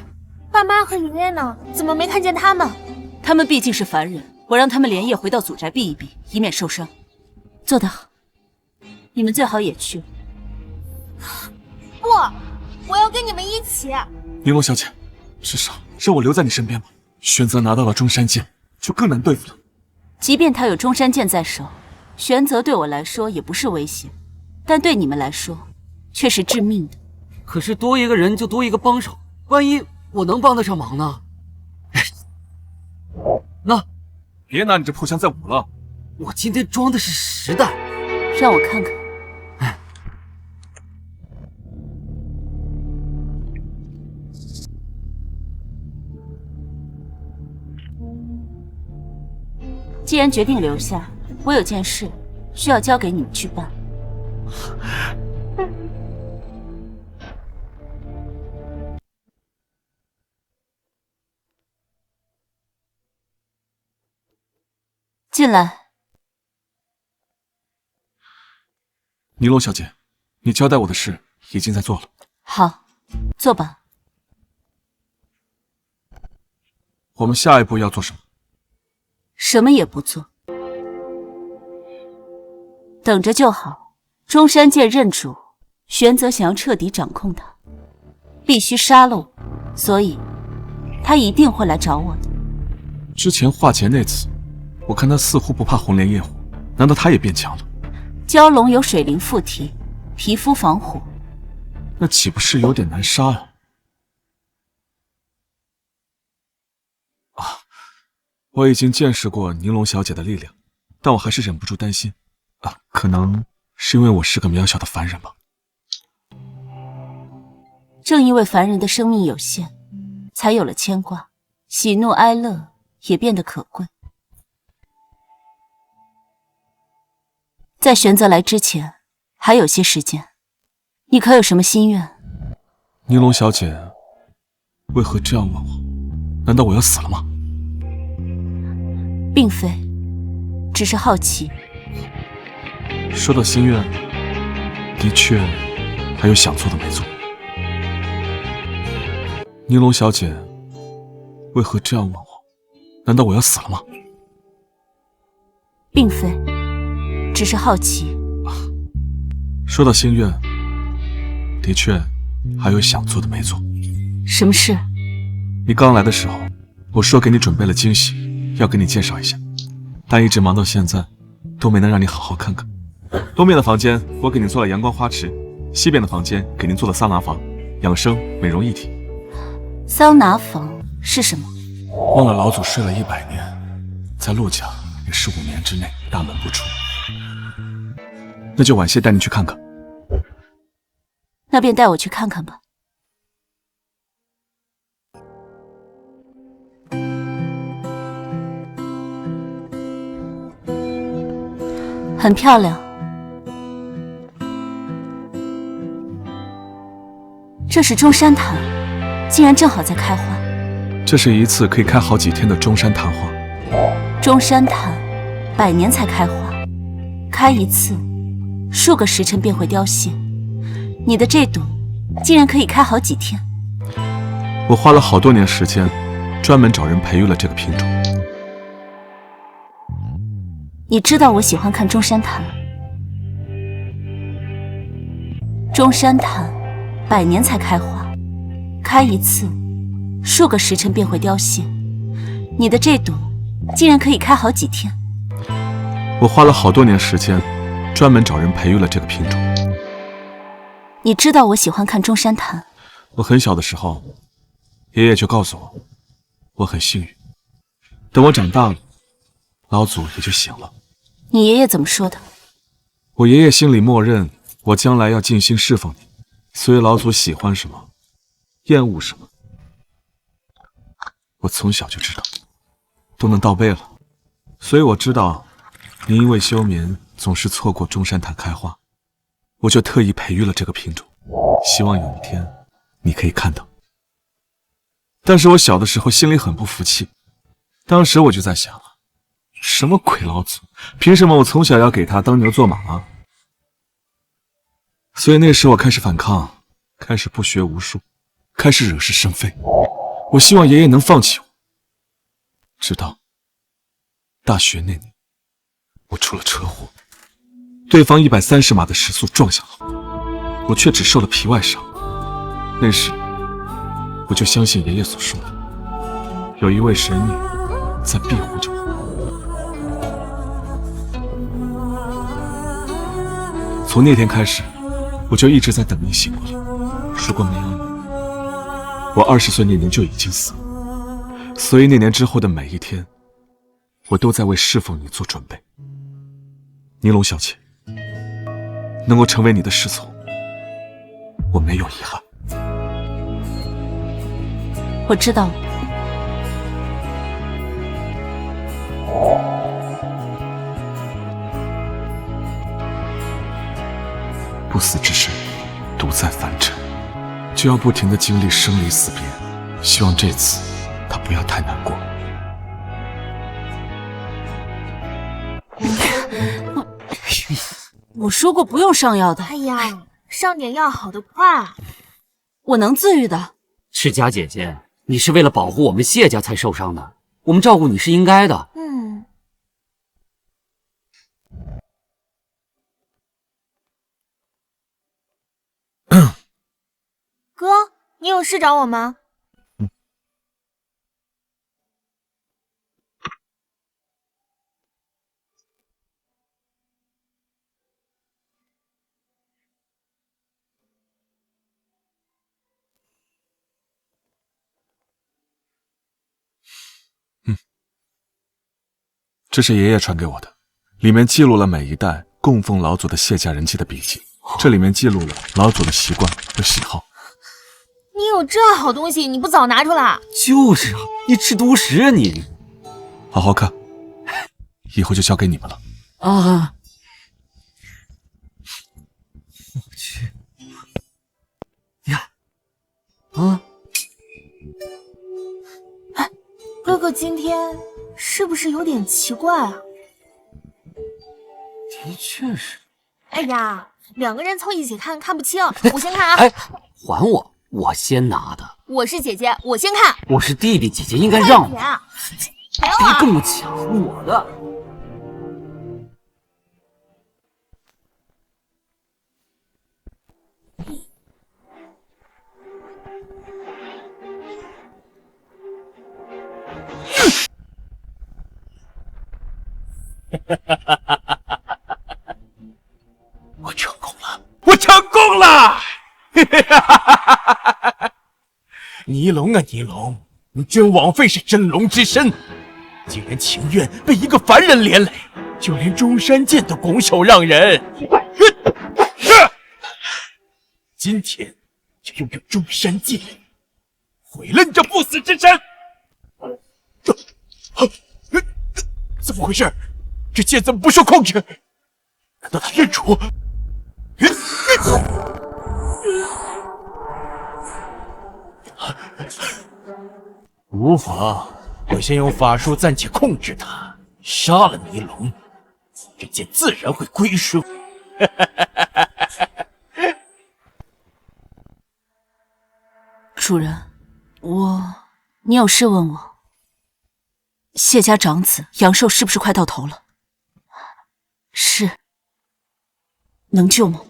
爸妈和爷爷呢？怎么没看见他们？他们毕竟是凡人，我让他们连夜回到祖宅避一避，以免受伤。做得好，你们最好也去。不，我要跟你们一起。玲珑小姐，至少让我留在你身边吧。玄泽拿到了中山剑，就更难对付了。即便他有中山剑在手，玄泽对我来说也不是威胁，但对你们来说却是致命的。可是多一个人就多一个帮手，万一我能帮得上忙呢？那别拿你这破枪再舞了。我今天装的是实弹，让我看看。既然决定留下，我有件事需要交给你们去办。进来。尼龙小姐，你交代我的事已经在做了。好，坐吧。我们下一步要做什么？什么也不做，等着就好。中山剑认主，玄泽想要彻底掌控他，必须杀了我，所以他一定会来找我的。之前化劫那次，我看他似乎不怕红莲业火，难道他也变强了？蛟龙有水灵附体，皮肤防火，那岂不是有点难杀啊？我已经见识过宁龙小姐的力量，但我还是忍不住担心可能是因为我是个渺小的凡人吧。正因为凡人的生命有限，才有了牵挂，喜怒哀乐也变得可贵。在玄泽来之前，还有些时间，你可有什么心愿？宁龙小姐为何这样问我？难道我要死了吗？并非，只是好奇。说到心愿，的确还有想做的没做。宁龙小姐为何这样问我？难道我要死了吗？并非，只是好奇。说到心愿，的确还有想做的没做。什么事？你刚来的时候，我说给你准备了惊喜，要给你介绍一下，但一直忙到现在，都没能让你好好看看。东面的房间我给您做了阳光花池，西边的房间给您做了桑拿房，养生美容一体。桑拿房是什么？忘了老祖睡了100年，在陆家也是5年之内大门不出。那就晚些带你去看看。那便带我去看看吧。很漂亮。这是中山檀，竟然正好在开花。这是一次可以开好几天的中山檀花。中山檀100年才开花，开一次数个时辰便会凋谢。你的这朵竟然可以开好几天。我花了好多年时间，专门找人培育了这个品种。你知道我喜欢看中山坛。中山坛100年才开花，开一次，数个时辰便会凋谢。你的这朵竟然可以开好几天。我花了好多年时间，专门找人培育了这个品种。你知道我喜欢看中山坛。我很小的时候，爷爷就告诉我，我很幸运。等我长大了，老祖也就醒了。你爷爷怎么说的？我爷爷心里默认我将来要尽心侍奉你，所以老祖喜欢什么，厌恶什么，我从小就知道，都能倒背了。所以我知道你因为休眠总是错过中山坛开花，我就特意培育了这个品种，希望有一天你可以看到。但是我小的时候心里很不服气，当时我就在想，什么鬼老祖，凭什么我从小要给他当牛做马啊？所以那时我开始反抗，开始不学无术，开始惹是生非。我希望爷爷能放弃我。直到大学那年，我出了车祸，对方130码的时速撞向了我，却只受了皮外伤。那时我就相信爷爷所说的，有一位神女在庇护着我。从那天开始，我就一直在等你醒过来。如果没有你，我20岁那年就已经死了。所以那年之后的每一天，我都在为侍奉你做准备。尼龙小姐，能够成为你的侍从，我没有遗憾。我知道了。不死之身独在凡尘，就要不停地经历生离死别。希望这次他不要太难过。我说过不用上药的。哎呀，上点药好得快啊！我能自愈的。赤霞姐姐，你是为了保护我们谢家才受伤的，我们照顾你是应该的。哥，你有事找我吗？这是爷爷传给我的，里面记录了每一代供奉老祖的谢家人妻的笔记，这里面记录了老祖的习惯和喜好。你有这好东西，你不早拿出来？就是啊，你吃独食啊你！好好看，以后就交给你们了。啊！我去呀！啊！哎，哥哥今天是不是有点奇怪啊？的确是。哎呀，两个人凑一起看看不清，我先看啊！哎，还我！我先拿的。我是姐姐，我先看。我是弟弟，姐姐应该让我。别跟我抢我的。我成功了！我成功了！尼龙啊尼龙，你真枉费是真龙之身，竟然情愿被一个凡人连累，就连中山剑都拱手让人。今天就用中山剑毁了你这不死之身！怎么回事？这剑怎么不受控制？难道他认出我？无妨，我先用法术暂且控制他，杀了尼龙，这剑自然会归顺我。主人，你有事问我。谢家长子阳寿是不是快到头了？是。能救吗？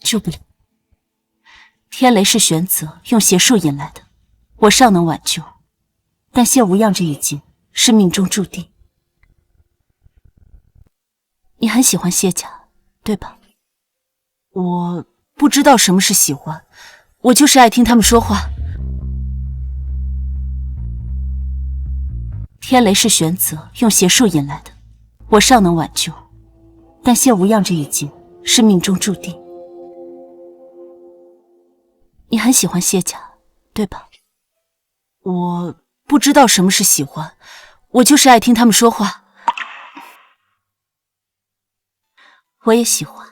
救不了。天雷是玄泽用邪术引来的，我尚能挽救，但谢无恙这一劫是命中注定。你很喜欢谢家，对吧？我不知道什么是喜欢，我就是爱听他们说话。天雷是玄泽用邪术引来的，我尚能挽救，但谢无恙这一劫是命中注定。你很喜欢谢家，对吧？我不知道什么是喜欢，我就是爱听他们说话。我也喜欢。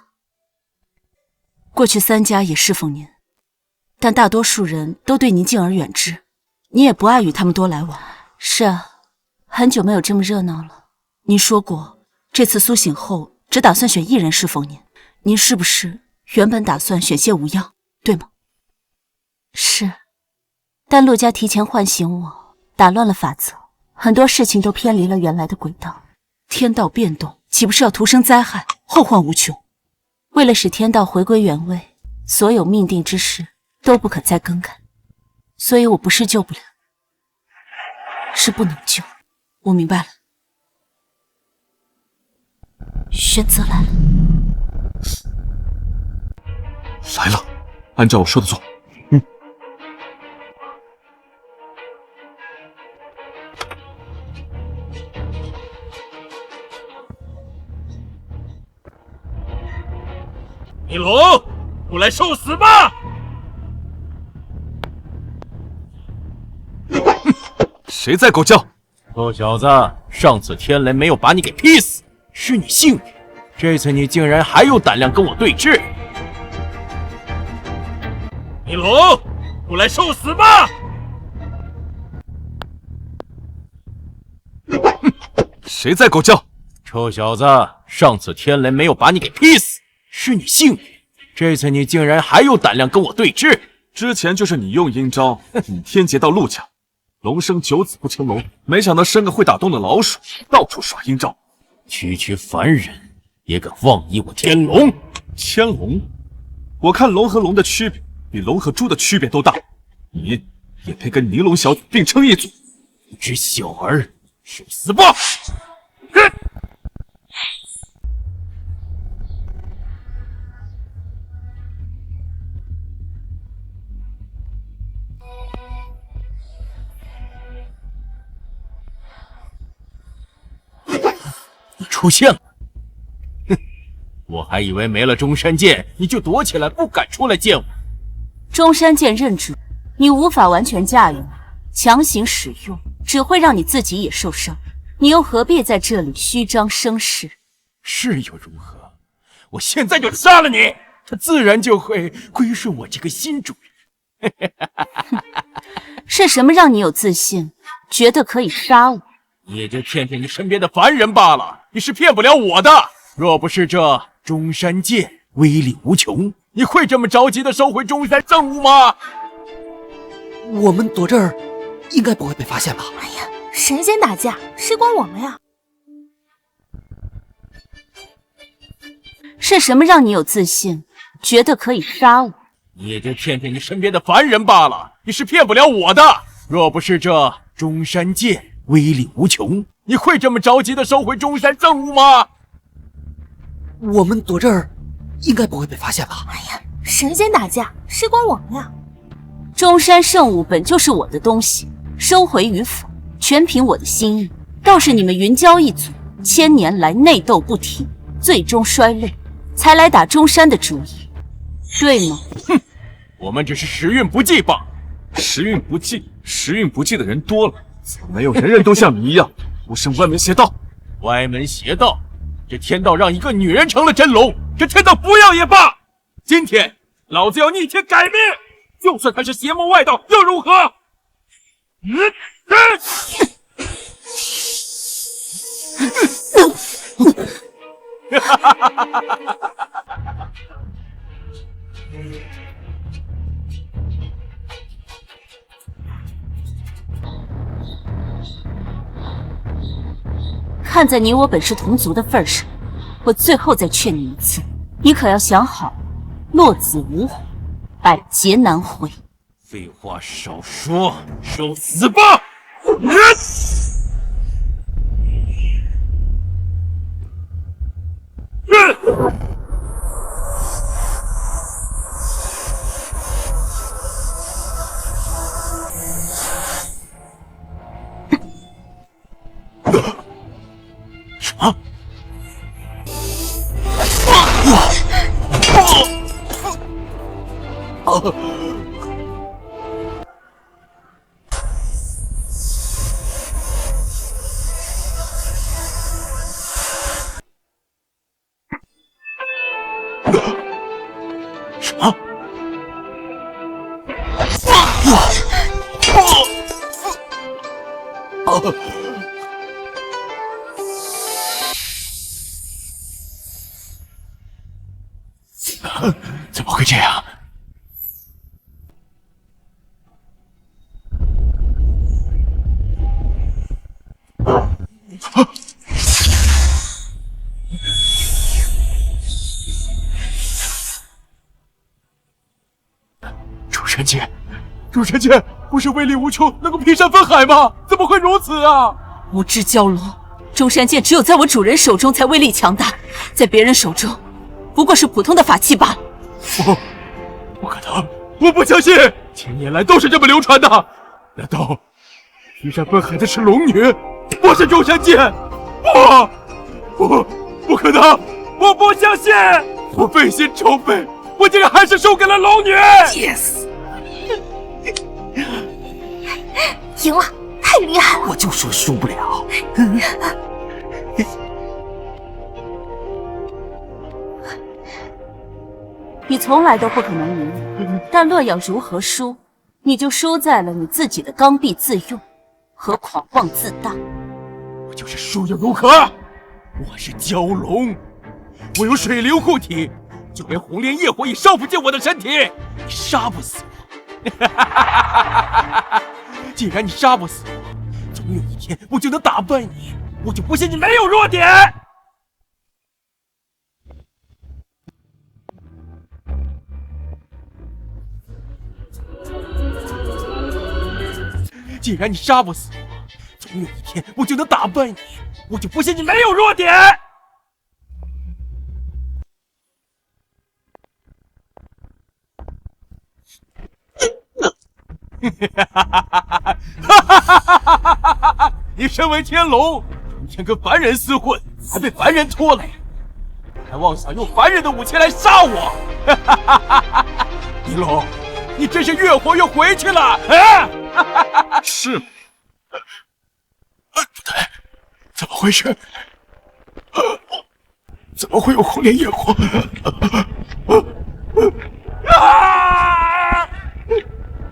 过去3家也侍奉您，但大多数人都对您敬而远之，你也不爱与他们多来往。是啊，很久没有这么热闹了。您说过，这次苏醒后只打算选1人侍奉您，您是不是原本打算选谢无恙，对吗？是，但陆家提前唤醒我，打乱了法则，很多事情都偏离了原来的轨道。天道变动，岂不是要徒生灾害，后患无穷？为了使天道回归原位，所有命定之事都不可再更改。所以我不是救不了，是不能救。我明白了。玄泽来了。来了，按照我说的做。尼龙，过来受死吧！谁在狗叫？臭小子，上次天雷没有把你给劈死，是你幸运，这次你竟然还有胆量跟我对峙。尼龙，过来受死吧！谁在狗叫？臭小子，上次天雷没有把你给劈死，是你幸运，这次你竟然还有胆量跟我对峙。之前就是你用阴招引天劫到陆家，龙生9子不成龙，没想到生个会打洞的老鼠，到处耍阴招。区凡人也敢妄议我天龙？天龙？我看龙和龙的区别比龙和猪的区别都大，你也配跟尼龙小姐并称一族？你只小儿，受死吧！你出现了！哼，我还以为没了中山剑，你就躲起来不敢出来见我。中山剑认主，你无法完全驾驭，强行使用只会让你自己也受伤。你又何必在这里虚张声势？是又如何？我现在就杀了你，他自然就会归顺我这个新主人。是什么让你有自信，觉得可以杀我？你也就骗骗你身边的凡人罢了，你是骗不了我的。若不是这中山剑威力无穷，你会这么着急的收回中山圣物吗？我们躲这儿，应该不会被发现吧？哎呀，神仙打架，谁管我们呀？是什么让你有自信，觉得可以杀我？你也就骗骗你身边的凡人罢了，你是骗不了我的。若不是这中山剑威力无穷，你会这么着急的收回中山圣物吗？我们躲这儿，应该不会被发现吧？哎呀，神仙打架，谁管我们呀？中山圣物本就是我的东西，收回与否，全凭我的心意。倒是你们云娇一族1000年来内斗不停，最终衰落，才来打中山的主意，对吗？哼，我们只是时运不济罢了。时运不济，时运不济的人多了，怎么没有人人都像你一样不生歪门邪道？歪门邪道？这天道让一个女人成了真龙，这天道不要也罢。今天老子要逆天改命，就算他是邪魔外道又如何？看在你我本是同族的份上，我最后再劝你一次，你可要想好，落子无悔，百劫难回。废话少说，受死吧！什么？什么？怎么会这样？中山剑，中山剑不是威力无穷，能够劈山分海吗？怎么会如此啊！无知蛟龙，中山剑只有在我主人手中才威力强大，在别人手中不过是普通的法器罢了。不可能，我不相信，千年来都是这么流传的。难道劈山分海的是龙女，不是中山剑？不可能，我不相信！我费心筹备，我竟然还是输给了龙女。Yes， 赢了，太厉害了！我就说输不了。你从来都不可能赢我，但若要如何输，你就输在了你自己的刚愎自用和狂妄自大。我就是输又如何？我是蛟龙，我有水灵护体，就连红莲业火也烧不进我的身体。你杀不死我！既然你杀不死我，总有一天我就能打败你。我就不信你没有弱点。既然你杀不死我，总有一天我就能打败你。我就不信你没有弱点。你身为天龙，成天跟凡人厮混，还被凡人拖累，还妄想用凡人的武器来杀我！一龙，你真是越活越回去了啊！是吗？不对，怎么回事？怎么会有红莲业火？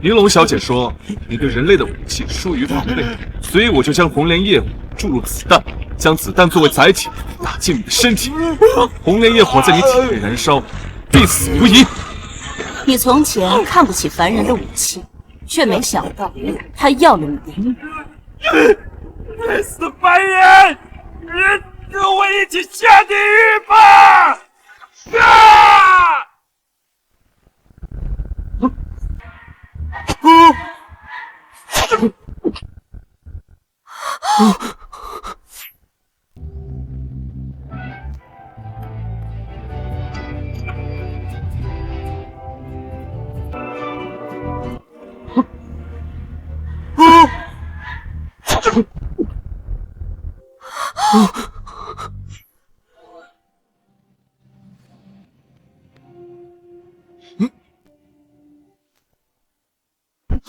玲珑小姐说你对人类的武器疏于防备，所以我就将红莲业火注入子弹，将子弹作为载体打进你的身体。红莲业火在你体内燃烧，必死无疑。你从前看不起凡人的武器，却没想到他要了你的命。该死的凡人！跟我一起下地狱吧！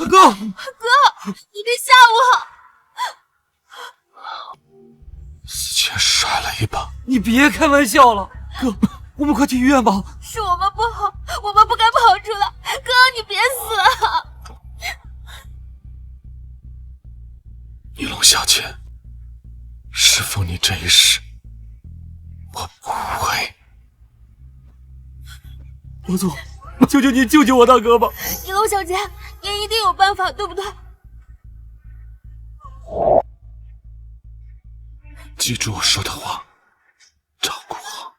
哥，你别吓我！死前甩了一把，你别开玩笑了，哥，我们快去医院吧。是我们不好，我们不该跑出来。哥，你别死啊！玉龙小姐，侍奉你这一世，我不会。老祖，求求你救救我大哥吧！一龙小姐，你一定有办法，对不对？记住我说的话，照顾好。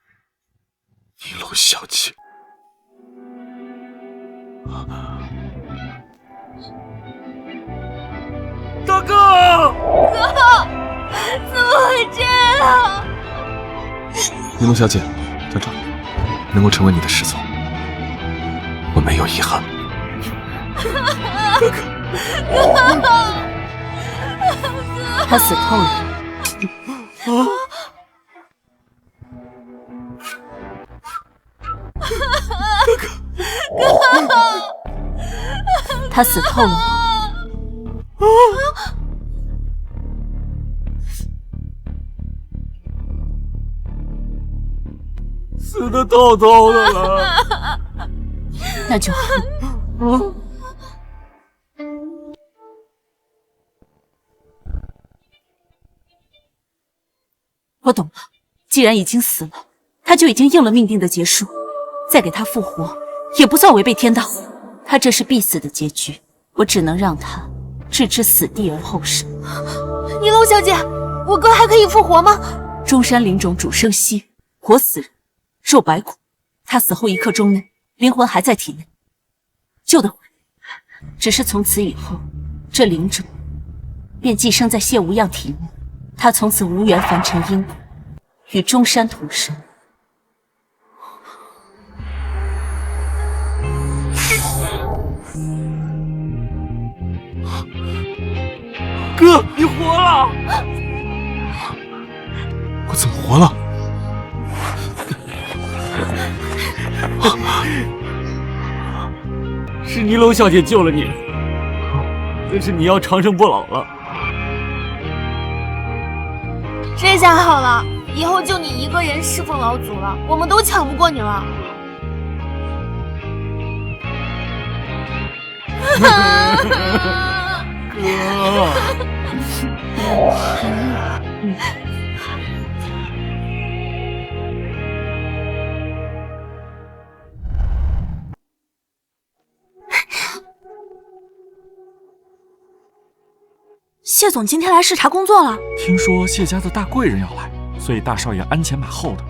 一楼小姐，大哥，哥，怎么会这样？一楼小姐，在这儿能够成为你的师祖，我没有遗憾。哥哥，他死透了。他死透了。死得透透的了。那就好。我懂了，既然已经死了，他就已经应了命定的结束，再给他复活，也不算违背天道。他这是必死的结局，我只能让他置之死地而后生。一楼小姐，我哥还可以复活吗？中山灵种主生息，活死人，肉白骨。他死后1刻钟内，灵魂还在体内，救得回。只是从此以后，这灵种便寄生在谢无恙体内，他从此无缘凡尘因果，与中山同生。哥，你活了！我怎么活了？是尼楼小姐救了你，但是你要长生不老了。这下好了，以后就你一个人侍奉老祖了，我们都抢不过你了。哥。谢总今天来视察工作了。听说谢家的大贵人要来，所以大少爷鞍前马后的。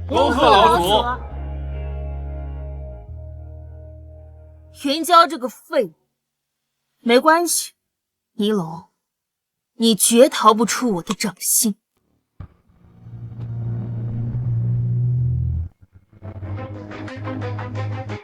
恭贺老祖！云娇这个废物，没关系，尼龙，你绝逃不出我的掌心。